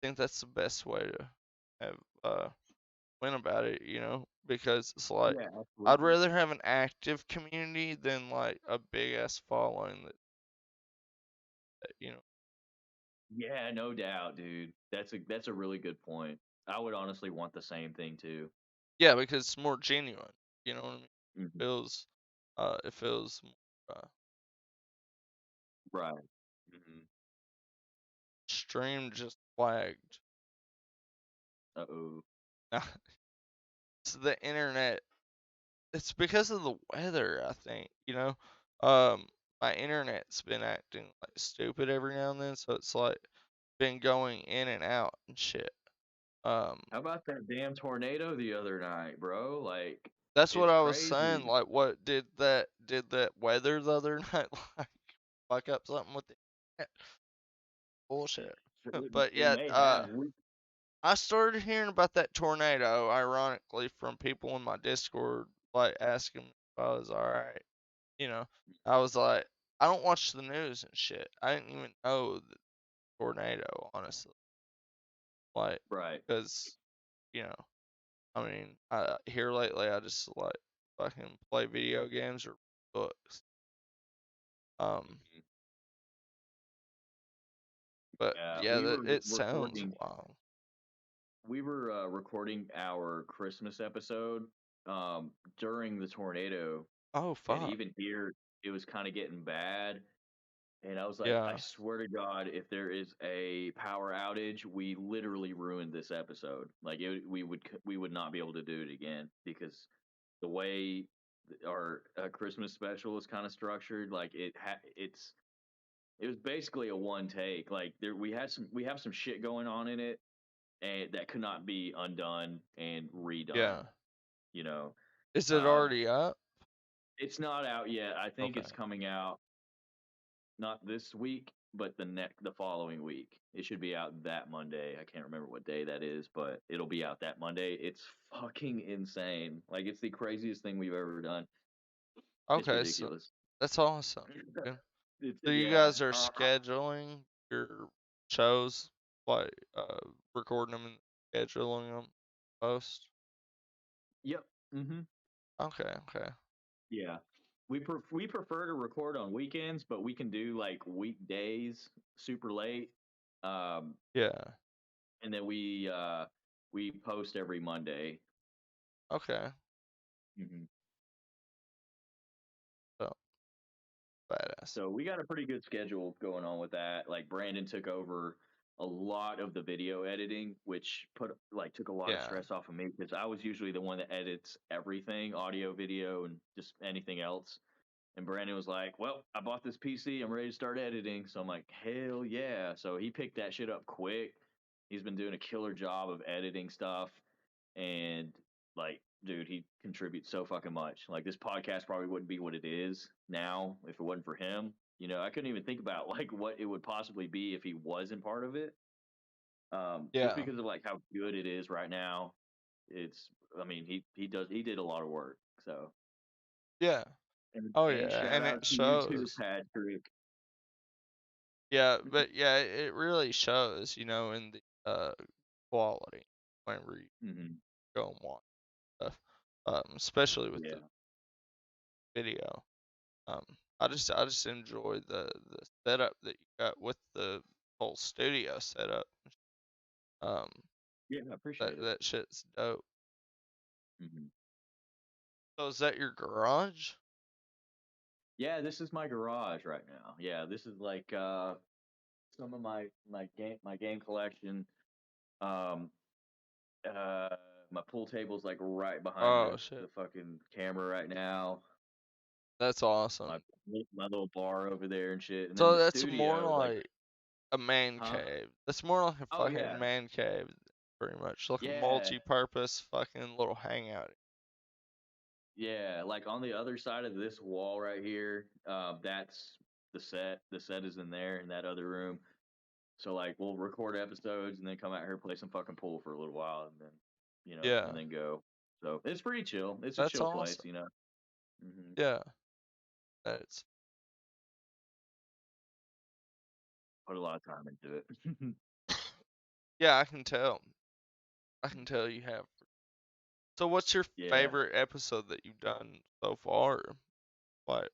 think that's the best way to have win about it, because it's like Yeah, I'd absolutely. rather have an active community than like a big ass following that. Yeah, no doubt, dude. That's a really good point. I would honestly want the same thing too. Yeah, because it's more genuine. You know what I mean? Hmm. Feels it feels more Right. Hmm. stream just lagged. Uh-oh. It's the internet. It's because of the weather, I think. Um, my internet's been acting like stupid every now and then, so it's like been going in and out and shit. Um, How about that damn tornado the other night, bro? Like, that's what it's I was saying. crazy. Like, what did that weather the other night like fuck up something with the internet? Bullshit. But It yeah, may have. We, I started hearing about that tornado, ironically, from people in my Discord, like asking me if I was alright. You know, I was like, I don't watch the news and shit. I didn't even know the tornado, honestly. Like, right. because, you know, I mean, here lately, I just like fucking play video games or books. Um, Mhm. but Yeah, yeah, we were it sounds recording. wild. We were recording our Christmas episode um, during the tornado, Oh, and fuck. even here it was kind of getting bad. And I was like, I Yeah, swear to God, if there is a power outage, we literally ruined this episode. Like we would not be able to do it again because the way our Christmas special is kind of structured, like it was basically a one take. Like there we have some shit going on in it, and that could not be undone and redone. yeah. You know, Is it uh, already up? it's not out yet. I think Okay. it's coming out not this week, but the following week. It should be out that Monday. I can't remember what day that is, but it'll be out that Monday. It's fucking insane. Like it's the craziest thing we've ever done. It's Okay, so ridiculous. that's awesome. Yeah. It's So you yeah. guys are scheduling your shows, like recording them and scheduling them post? Yep. Hmm. Okay, okay. Yeah. We prefer to record on weekends, but we can do like weekdays super late. Um, Yeah. and then we post every Monday. Okay. Hmm. So badass. So we got a pretty good schedule going on with that. Like Brandon took over a lot of the video editing, which took a lot of Yeah. stress off of me because I was usually the one that edits everything, audio, video, and just anything else. And Brandon was like, "Well, I bought this PC. I'm ready to start editing." So I'm like, "Hell yeah!" So he picked that shit up quick. He's been doing a killer job of editing stuff, and like, dude, he contributes so fucking much. Like this podcast probably wouldn't be what it is now if it wasn't for him. You know, I couldn't even think about like what it would possibly be if he wasn't part of it. Just Yeah. because of like how good it is right now. It's, I mean, he did a lot of work. So, Yeah. and, Oh and yeah, shout and it out to you too, shows. Patrick. Yeah, but yeah, it really shows, in the quality whenever you Hmm. go and watch stuff, especially with Yeah. the video. Um, I just enjoy the setup that you got with the whole studio setup. Um, Yeah, I that appreciate it. that shit's dope. Hmm. So is that your garage? Yeah, this is my garage right now. Yeah, this is like some of my game collection. Um, uh, my pool table's like right behind Oh the shit, fucking camera right now. that's My awesome. my little bar over there and shit, and then So the that's more studio, like, like a man huh? cave. That's more like a Oh fucking yeah, man cave, pretty much. Like a yeah, multi-purpose fucking little hangout. yeah. Like on the other side of this wall right here, that's the set. The set is in there in that other room. So like we'll record episodes and then come out here play some fucking pool for a little while and then Yeah, and then go. So it's pretty chill. It's a that's chill place, awesome. you know. Hmm. Yeah, that's Put a lot of time into it. yeah. I can tell. I can tell you have. So what's your Yeah. favorite episode that you've done so far? Like,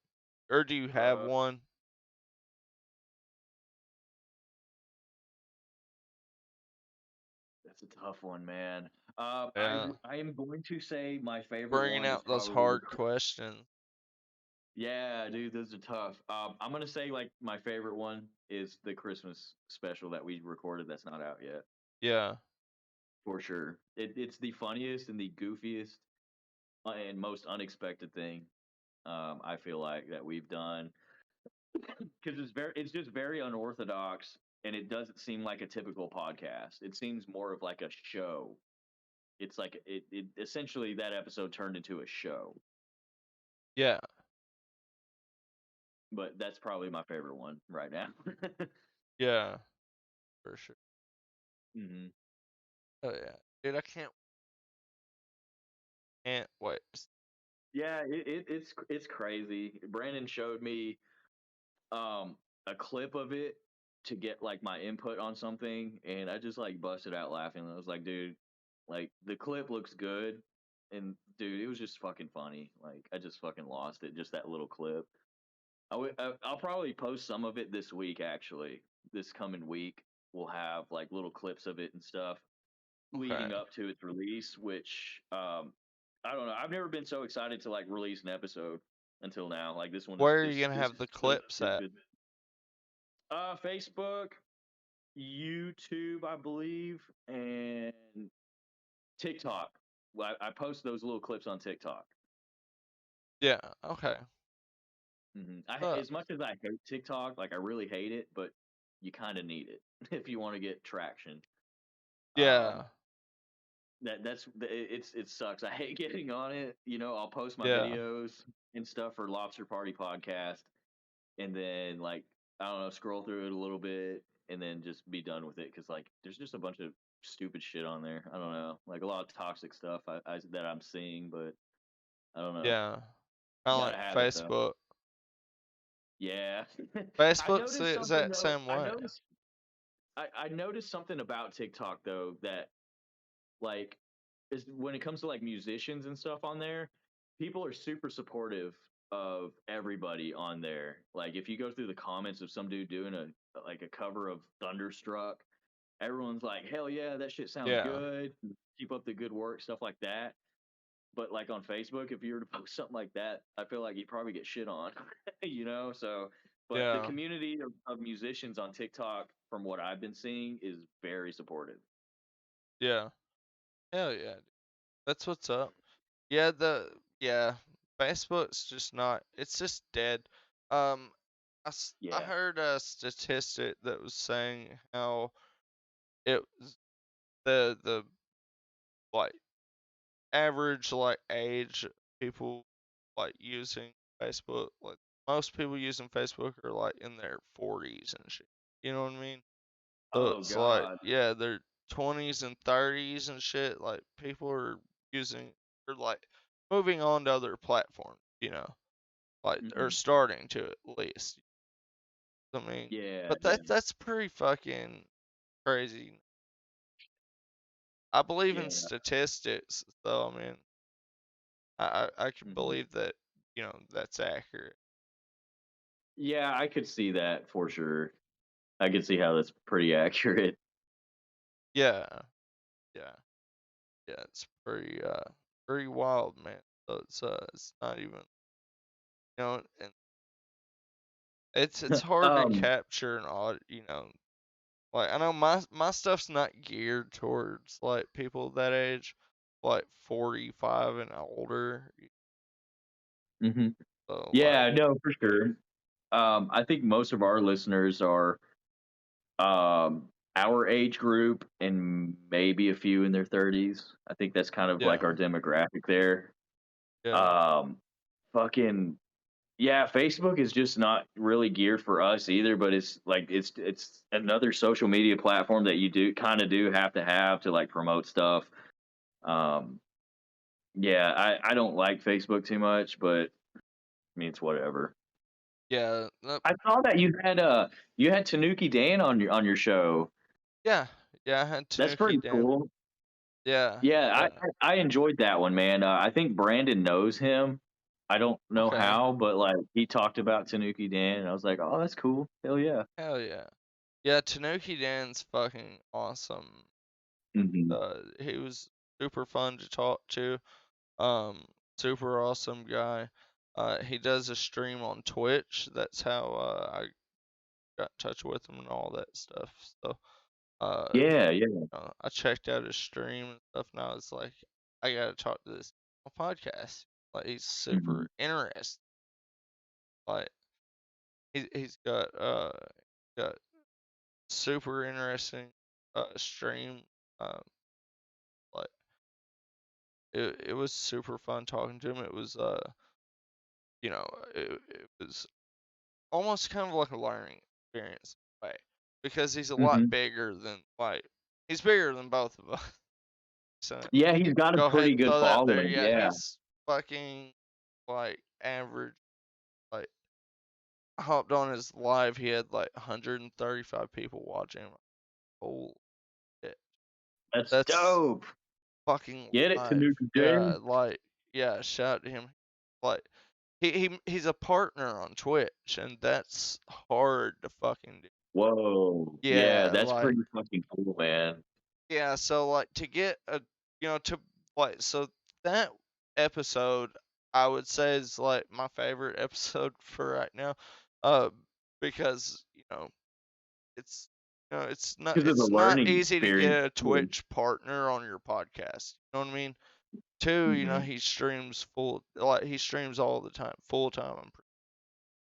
or do you have Uh, one? that's a tough one, man. Yeah, I am going to say my favorite bringing one is out those probably the hard questions. yeah, dude, those are tough. I'm gonna say like my favorite one is the Christmas special that we recorded that's not out yet, Yeah, for sure. It's the funniest and the goofiest and most unexpected thing I feel like that we've done because it's just very unorthodox and it doesn't seem like a typical podcast. It seems more of like a show. It's like it essentially that episode turned into a show, yeah, but that's probably my favorite one right now. yeah, for sure. Hmm. Oh yeah, dude, I can't wait. Yeah, it's crazy. Brandon showed me um a clip of it to get like my input on something, and I just like busted out laughing. I was like, dude, like the clip looks good, and dude, it was just fucking funny. Like I just fucking lost it. Just that little clip. I'll probably post some of it this week. Actually, this coming week we'll have like little clips of it and stuff Okay, leading up to its release, which I don't know. I've never been so excited to like release an episode until now. Like this one where are you gonna is have the so clips at? stupid. Facebook, YouTube, I believe, and TikTok. Well, I post those little clips on TikTok. Yeah, okay. Uh, As much as I hate TikTok, like I really hate it, but you kind of need it if you want to get traction. Um, yeah, it sucks. I hate getting on it. You know, I'll post my yeah, videos and stuff for Lobster Party podcast, and then like I don't know, scroll through it a little bit, and then just be done with it because like there's just a bunch of stupid shit on there. I don't know, like a lot of toxic stuff that I'm seeing, but I don't know. yeah. Kind of Gotta like have it though. Facebook. Yeah, I Facebook's noticed the something exact though. same way. I noticed something about TikTok though that like is when it comes to like musicians and stuff on there, people are super supportive of everybody on there. Like if you go through the comments of some dude doing a cover of Thunderstruck, everyone's like, "Hell yeah, that shit sounds Yeah, good. Keep up the good work," stuff like that. But like on Facebook, if you were to post something like that, I feel like you'd probably get shit on, you know? So, but the yeah, community of musicians on TikTok, from what I've been seeing, is very supportive. yeah. Hell yeah, dude. That's what's up. Yeah, yeah, Facebook's just not. It's just dead. Um, I Yeah. heard a statistic that was saying how it was the like average like age people like using Facebook like most people using Facebook are like in their 40s and shit. You know what I mean? So Oh it's like, God. yeah, their 20s and 30s and shit. Like people are using, or like moving on to other platforms. Like or Mhm. starting to at least. I mean, Yeah, but yeah, that's pretty fucking crazy. I believe in yeah. statistics, so I mean, I can Mhm. believe that that's accurate. Yeah, I could see that for sure. I could see how that's pretty accurate. Yeah, yeah, yeah. It's pretty wild, man. So it's not even and it's hard to Um, capture an odd like I know my stuff's not geared towards like people that age, like 45 and older. mhm. So like Yeah, no, for sure. I think most of our listeners are our age group and maybe a few in their 30s. I think that's kind of like yeah, our demographic there. yeah, Um, fucking yeah, Facebook is just not really geared for us either, but it's like it's another social media platform that you do kind of do have to like promote stuff. Um, yeah, I don't like Facebook too much, but I mean it's whatever. yeah, I saw that you had Tanuki Dan on your show. yeah, yeah. I had That's Tanuki pretty down. cool. Yeah, Yeah, yeah. I enjoyed that one, man. I think Brandon knows him. I don't know Okay. how, but like he talked about Tanuki Dan, and I was like, oh, that's cool. Hell yeah. Hell yeah. Yeah, Tanuki Dan's fucking awesome. Hmm. He was super fun to talk to. Um, super awesome guy. He does a stream on Twitch. That's how I got in touch with him and all that stuff. So, Yeah, yeah. I checked out his stream and stuff, and I was like, I gotta talk to this on podcast. Like, he's Hmm. super interesting. Like, he's got super interesting stream. Um, like it was super fun talking to him. It was you know it was almost kind of like a learning experience in a way because he's a lot Hmm. bigger than he's bigger than both of us. So Yeah, he's got a go ahead pretty and good throw that there. following. Yeah, Yeah. he's fucking like average. Like I hopped on his live, he had like 135 people watching. Holy shit, That's that's dope. fucking Get it, live. Tanuki Yeah, Dan. like yeah, shout out to him. Like he's a partner on Twitch, and that's hard to fucking do. Whoa. Yeah, Yeah, that's like pretty fucking cool, man. yeah. So like to get to like so that episode I would say is like my favorite episode for right now, uh, because it's Because of the it's not learning easy to experience. get a Twitch partner on your podcast. You know what I mean? Two, Hmm. he streams he streams all the time, full time.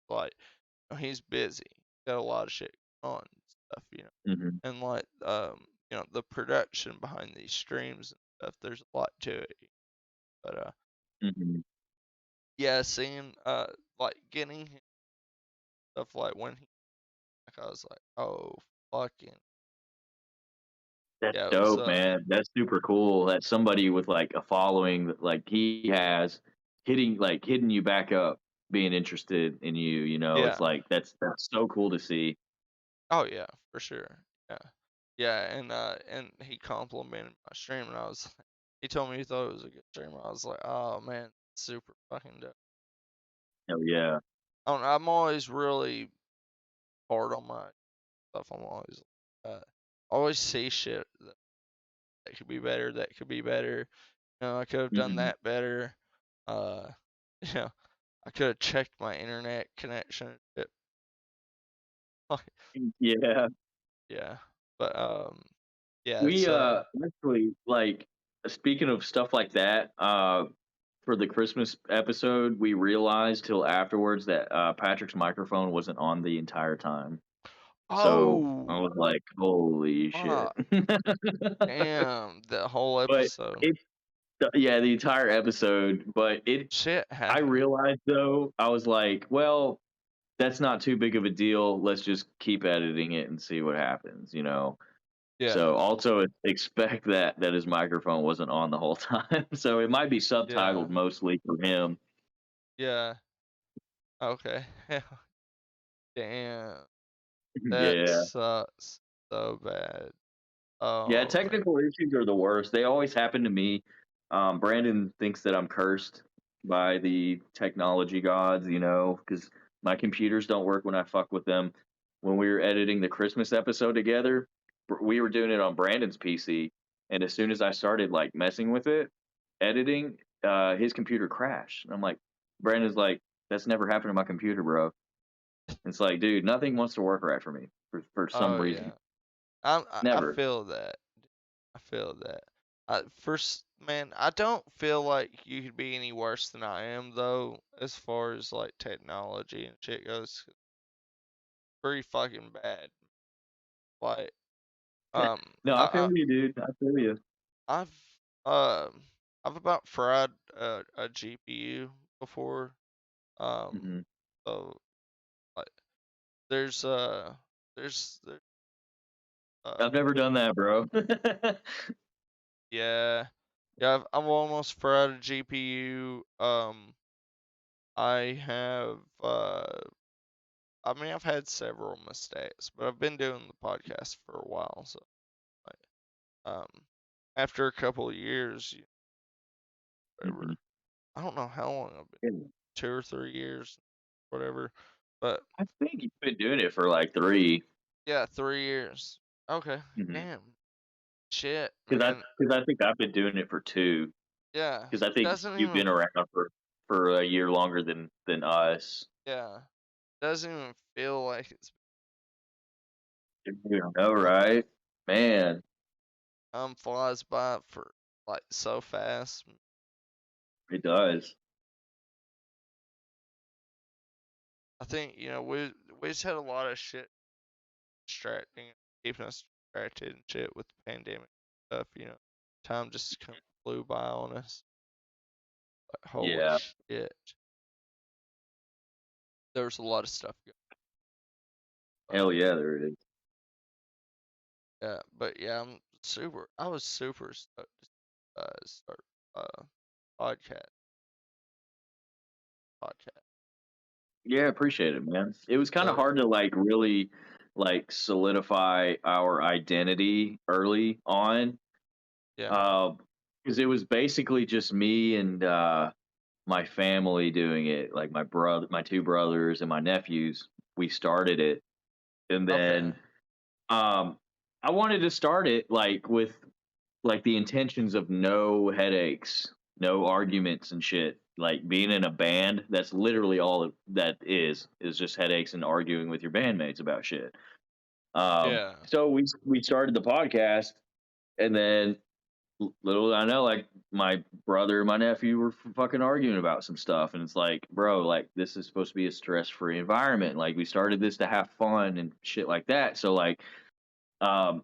Like he's busy, got a lot of shit on and stuff. Hmm. And like the production behind these streams and stuff. There's a lot to it, but Hmm. yeah, seeing like getting him stuff like when he like I was like, oh fucking That's yeah, it was dope, man. That's super cool that somebody with like a following that like he has hitting you back up, being interested in you, it's yeah. like that's so cool to see. Oh yeah, for sure. Yeah. Yeah, and he complimented my stream and I was like, he told me he thought it was a good stream. I was like, oh man, super fucking dope. Hell yeah. I'm always really hard on my stuff. I'm always see shit that could be better, that could be better. I could have done Hmm. that better. Uh you know, I could have checked my internet connection and shit. Yeah. Yeah. But yeah, We it's actually like speaking of stuff like that, for the Christmas episode, we realized till afterwards that Patrick's microphone wasn't on the entire time. So I oh was like, holy shit. fuck. Damn, that whole But episode. it the entire episode, but Shit I happened. realized though, I was like, well, that's not too big of a deal. Let's just keep editing it and see what happens, you know. Yeah. So also expect that his microphone wasn't on the whole time. So it might be Yeah. subtitled mostly for him. Yeah. Okay. Damn. That Yeah. sucks so bad. Yeah, Oh man. technical issues are the worst. They always happen to me. Brandon thinks that I'm cursed by the technology gods, you know, because my computers don't work when I fuck with them. When we were editing the Christmas episode together, we were doing it on Brandon's PC, and as soon as I started like messing with it, editing, his computer crashed. And I'm like, Brandon's like, that's never happened to my computer, bro. It's like, dude, nothing wants to work right for me for some Oh reason. yeah. I Never. feel that. I feel that. First, man, I don't feel like you could be any worse than I am though, as far as like technology and shit goes. Pretty fucking bad. Like, um, No, I feel I, you, dude. I feel you. I've um I've about fried a GPU before. Um Hmm. so like there's uh there's I've never done that, bro. yeah. Yeah, I've almost fried a GPU. I have I mean I've had several mistakes, but I've been doing the podcast for a while, so like after a couple of years, whatever. Hmm. I don't know how long I've been, 2 or 3 years, whatever. But I think you've been doing it for like 3. yeah, 3 years. Okay. Because Damn. Shit, I man. because I think I've been doing it for 2. Yeah. Because I think Doesn't you've been even around for a year longer than us. yeah. Doesn't even feel like it's You know, right? Man, flies by for like so fast. it does. I think, we just had a lot of shit distracting, keeping us distracted and shit with the pandemic stuff. Time just kind of flew by on us. Like, holy Yeah. shit. There was a lot of stuff going Hell on. yeah, there it is. Yeah, but yeah, I was super stoked to start uh podcast podcast. Yeah, appreciate it, man. It was kind of Hell yeah. hard to like really like solidify our identity early on. Yeah. Because it was basically just me and my family doing it, like my 2 brothers and my nephews. We started it, and Okay. then I wanted to start it like with like the intentions of no headaches, no arguments and shit. Like being in a band, that's literally all that is just headaches and arguing with your bandmates about shit. Yeah. So we started the podcast, and then little did I know, like my brother and my nephew were fucking arguing about some stuff, and it's like, bro, like this is supposed to be a stress-free environment. Like we started this to have fun and shit like that. So like, um,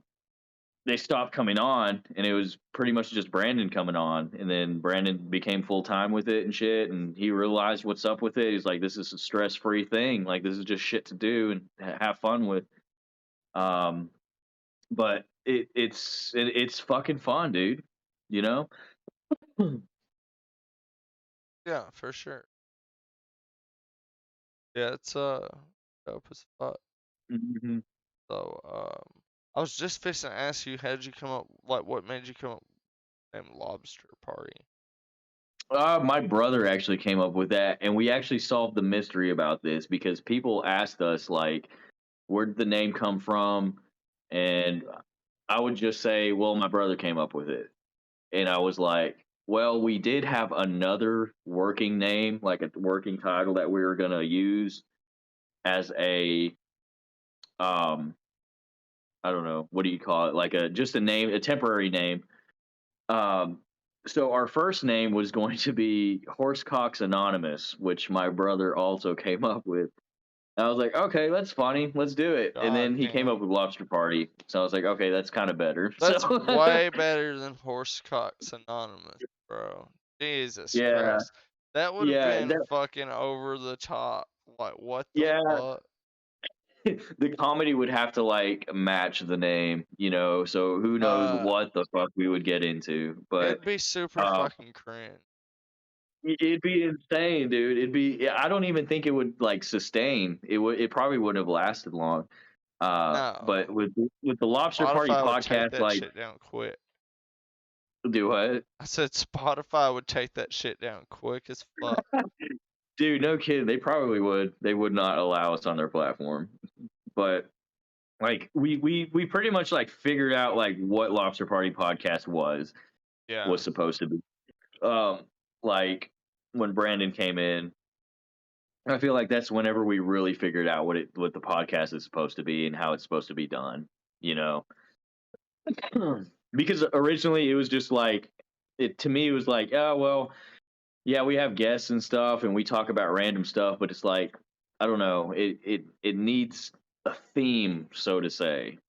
they stopped coming on, and it was pretty much just Brandon coming on, and then Brandon became full time with it and shit, and he realized what's up with it. He's like, this is a stress-free thing. Like this is just shit to do and have fun with. Um, but it's fucking fun, dude. You know. Yeah, for sure. Yeah, it's dope as fuck. Hmm. So I was just fixing to ask you, how did you come up, like what made you come up with the name Lobster Party? My brother actually came up with that, and we actually solved the mystery about this because people asked us like, "Where did the name come from?" And I would just say, "Well, my brother came up with it," and I was like, "Well, we did have another working name, like a working title that we were gonna use as a um, I don't know, what do you call it? Like a just a name, a temporary name." Um, so our first name was going to be Horsecox Anonymous, which my brother also came up with. I was like, okay, that's funny. Let's do it. And God then he came up damn. with Lobster Party. So I was like, okay, that's kind of better. That's So way better than Horsecox Anonymous, bro. Jesus yeah, Christ. That would have yeah, been fucking over the top. Like what the Yeah, fuck? the comedy would have to like match the name, so who knows what the fuck we would get into. But It'd be super um fucking cringe. it'd be insane, dude. I don't even think it would like sustain. It probably wouldn't have lasted long. But No. with the Lobster Party Spotify would take podcast, that like, shit down quick. do what? I said Spotify would take that shit down quick as fuck. Dude, no kidding. They probably would. They would not allow us on their platform. But like we pretty much like figured out like what Lobster Party podcast Yeah. was supposed to be. Like when Brandon came in, I feel like that's whenever we really figured out what the podcast is supposed to be and how it's supposed to be done, you know. Because originally it was just like it to me it was like, oh well, yeah, we have guests and stuff and we talk about random stuff, but it's like I don't know, it needs a theme, so to say.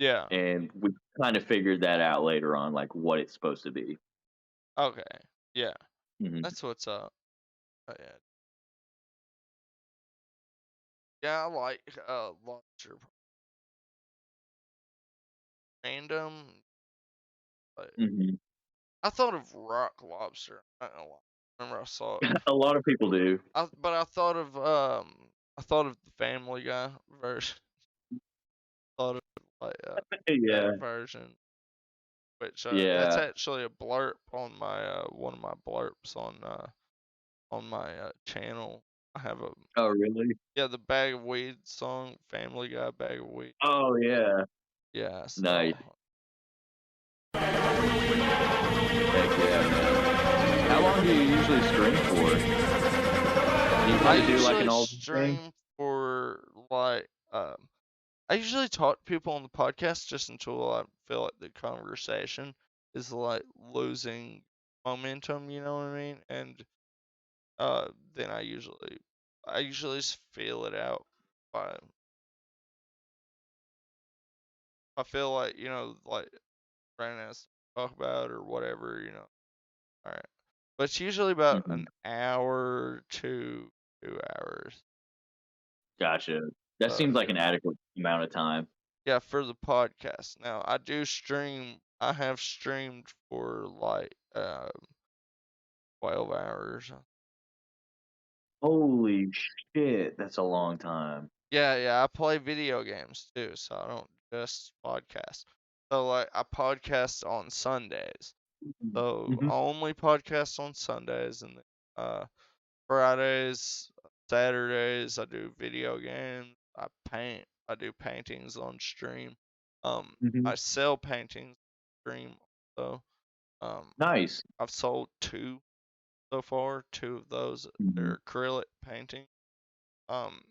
Yeah. And we kind of figured that out later on, like what it's supposed to be. Okay. Yeah. Mhm. That's what's up. Yeah. Yeah, I like lobster random. But Mhm. I thought of rock lobster. I don't know why. Remember I saw it. A lot of people do. But I thought of the Family Guy version. Thought of like that Yeah. version, which that's Yeah. actually a blurb on my one of my blurbs on my channel. I have a Oh, really? the Bag of Weed song, Family Guy Bag of Weed. Oh, yeah. Yeah, Nice. so Heck yeah, man. How long do you usually stream for? Do you I try to do like usually an all thing? stream for like I usually talk to people on the podcast just until I feel like the conversation is like losing momentum, you know what I mean? And then I usually just feel it out by I feel like, like Brandon has to talk about or whatever, All right. But it's usually about Mhm. an hour to 2 hours. Gotcha. That seems like For an adequate amount of time. Yeah, for the podcast. Now I do stream. I have streamed for like 12 hours. Holy shit, that's a long time. Yeah. I play video games too, so I don't just podcast. So like I podcast on Sundays. So I Mhm. only podcast on Sundays, and then Fridays, Saturdays I do video games. I paint. I do paintings on stream. I Mhm. sell paintings on stream. So Nice. I've sold two so far. Two of those. Mhm. They're acrylic painting. Um,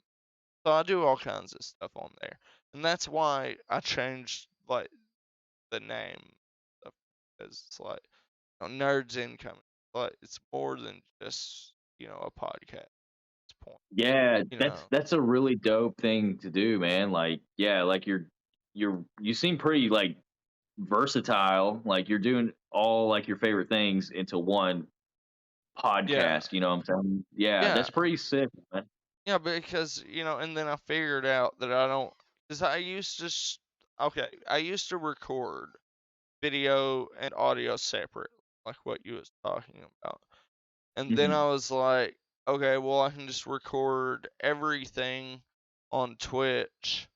so I do all kinds of stuff on there, and that's why I changed like the name. Because it's like nerds incoming. But it's more than just a podcast. At this point, Yeah, you know. that's a really dope thing to do, man. Like, yeah, like you seem pretty like versatile. Like you're doing all like your favorite things into one Yeah, podcast, you know what I'm saying? Yeah, yeah, that's pretty sick, man. yeah. Because and then I figured out that I don't. Because I used to. Okay, I used to record video and audio separate, like what you was talking about. And then Mhm. I was like, okay, well I can just record everything on Twitch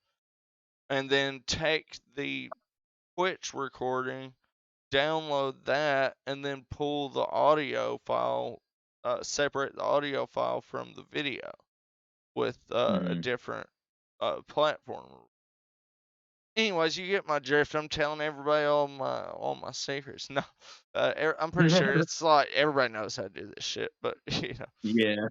and then take the Twitch recording, download that, and then pull the audio file, separate the audio file from the video with a Mhm. different platform. Anyways, you get my drift. I'm telling everybody all my secrets. No, I'm pretty sure it's like everybody knows how to do this shit, but Yeah.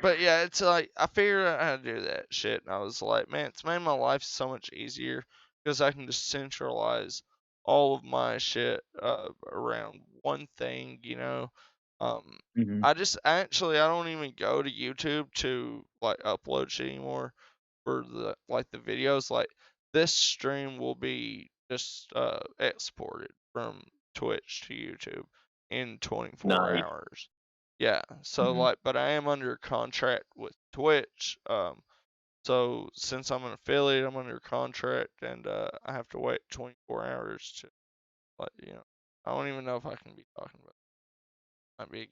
but yeah, it's like I figured out how to do that shit, and I was like, man, it's made my life so much easier because I can just centralize all of my shit around one thing, Um, Mhm. I don't even go to YouTube to like upload shit anymore for the videos. Like this stream will be just exported from Twitch to YouTube in 24 Nice. hours. Yeah. So Mhm. but I am under contract with Twitch. So since I'm an affiliate, I'm under contract, and I have to wait 24 hours to I don't even know if I can be talking about it. Might be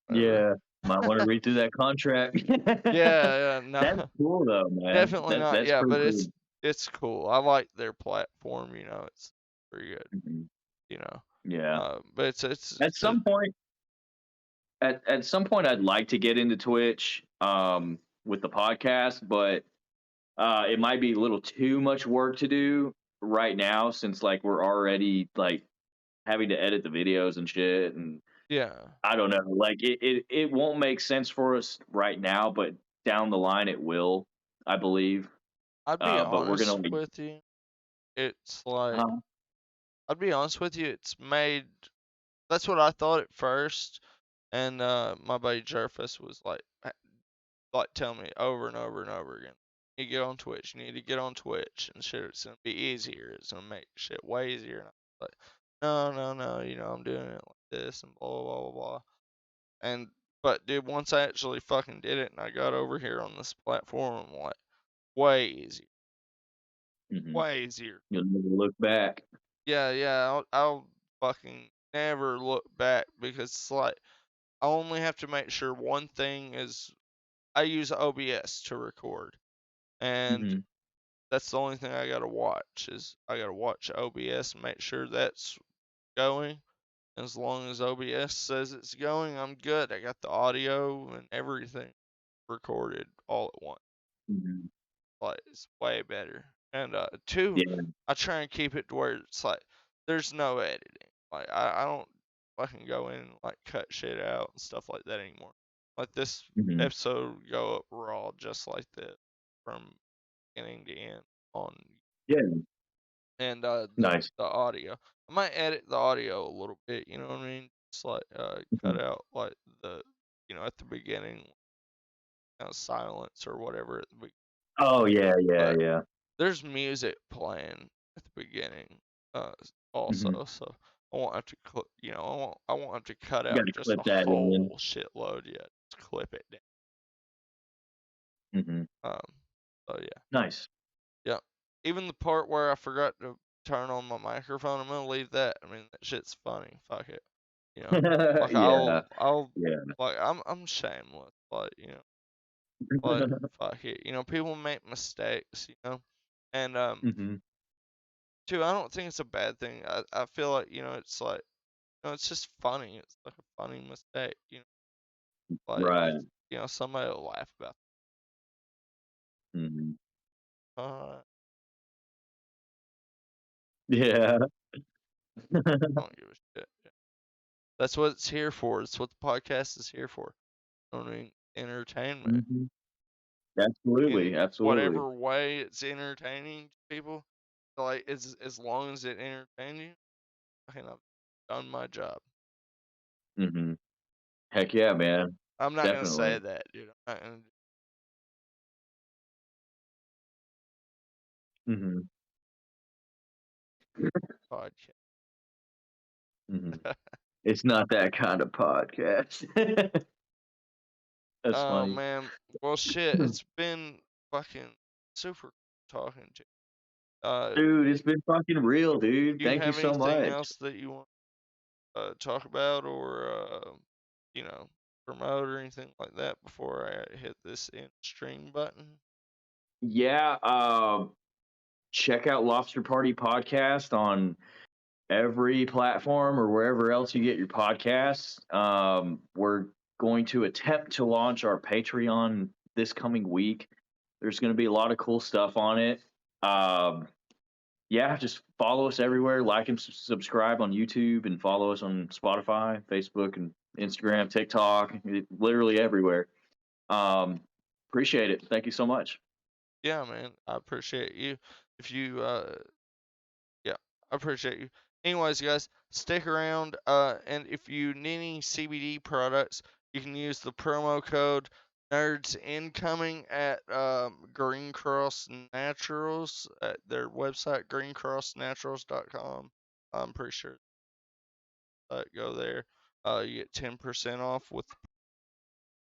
whatever. Yeah, might want to read through that contract. Yeah, no, That's cool though, man. definitely That not. that's Yeah, pretty but cool. it's cool. I like their platform. It's pretty good. Mhm. You know, Yeah. but it's At some point, at some point, I'd like to get into Twitch with the podcast, but it might be a little too much work to do right now since like we're already like having to edit the videos and shit, and yeah. I don't know, like it won't make sense for us right now, but down the line it will, I believe. I'd be But we're gonna honest like, with you. It's like huh? I'd be honest with you. It's made. That's what I thought at first, and my buddy Jerfus was like telling me over and over and over again. You get on Twitch. You need to get on Twitch and shit. It's gonna be easier. It's gonna make shit way easier. And I was like, no, no, no. I'm doing it like this and blah blah blah blah blah. And but dude, once I actually fucking did it and I got over here on this platform, I'm like, way easier, Hmm. way easier. You'll never look back. Yeah, yeah. I'll fucking never look back because it's like I only have to make sure one thing is I use OBS to record, and Hmm. that's the only thing I gotta watch is I gotta watch OBS and make sure that's going. As long as OBS says it's going, I'm good. I got the audio and everything recorded all at once. Hmm. Like it's way better. And two, Yeah. I try and keep it to where it's like there's no editing. Like I don't fucking go in and like cut shit out and stuff like that anymore. Like this Hmm. episode would go up raw just like that from beginning to end on Yeah. and Nice. the audio. I might edit the audio a little bit, you know what I mean? Just like cut Mhm. out like the at the beginning silence or whatever at the beginning. Oh yeah, yeah, But yeah. there's music playing at the beginning, Hmm. also. So I won't have to, I won't have to cut You got out to just clip a that in. whole shitload yet. Just clip it Hmm. down. So yeah, Nice. yeah. Even the part where I forgot to turn on my microphone, I'm gonna leave that. I mean, that shit's funny. Fuck it. You know, like Yeah, I'll, yeah. like I'm shameless. Like like fuck it. People make mistakes. And Hmm. two, I don't think it's a bad thing. I feel like it's like it's just funny. It's like a funny mistake. Like Right. it's somebody will laugh about. Hmm. Uh, Yeah. I don't give a shit. Yeah. That's what it's here for. It's what the podcast is here for. You know what I mean? Entertainment Hmm. in Absolutely, absolutely. whatever way it's entertaining to people. Like as long as it entertains you, I think I've done my job. Hmm. Heck yeah, man. I'm not gonna say Definitely. that, dude. I'm not gonna do Hmm. a podcast. Hmm. It's not that kind of podcast. That's Oh funny. man. Well, shit. It's been fucking super talking to you. Dude, it's been fucking real, dude. Do you Thank you have so anything much. else that you want to talk about or promote or anything like that before I hit this end stream button? Yeah, check out Lobster Party Podcast on every platform or wherever else you get your podcasts. We're going to attempt to launch our Patreon this coming week. There's going to be a lot of cool stuff on it. Um, yeah, just follow us everywhere. Like and subscribe on YouTube, and follow us on Spotify, Facebook, and Instagram, TikTok, literally everywhere. Um, Appreciate it. Thank you so much. Yeah, man. I appreciate you. If you Yeah, I appreciate you. Anyways, guys, stick around. And if you need any CBD products, you can use the promo code Nerds Incoming at Green Cross Naturals at their website, greencrossnaturals.com. I'm pretty sure. Go there. you get 10% off with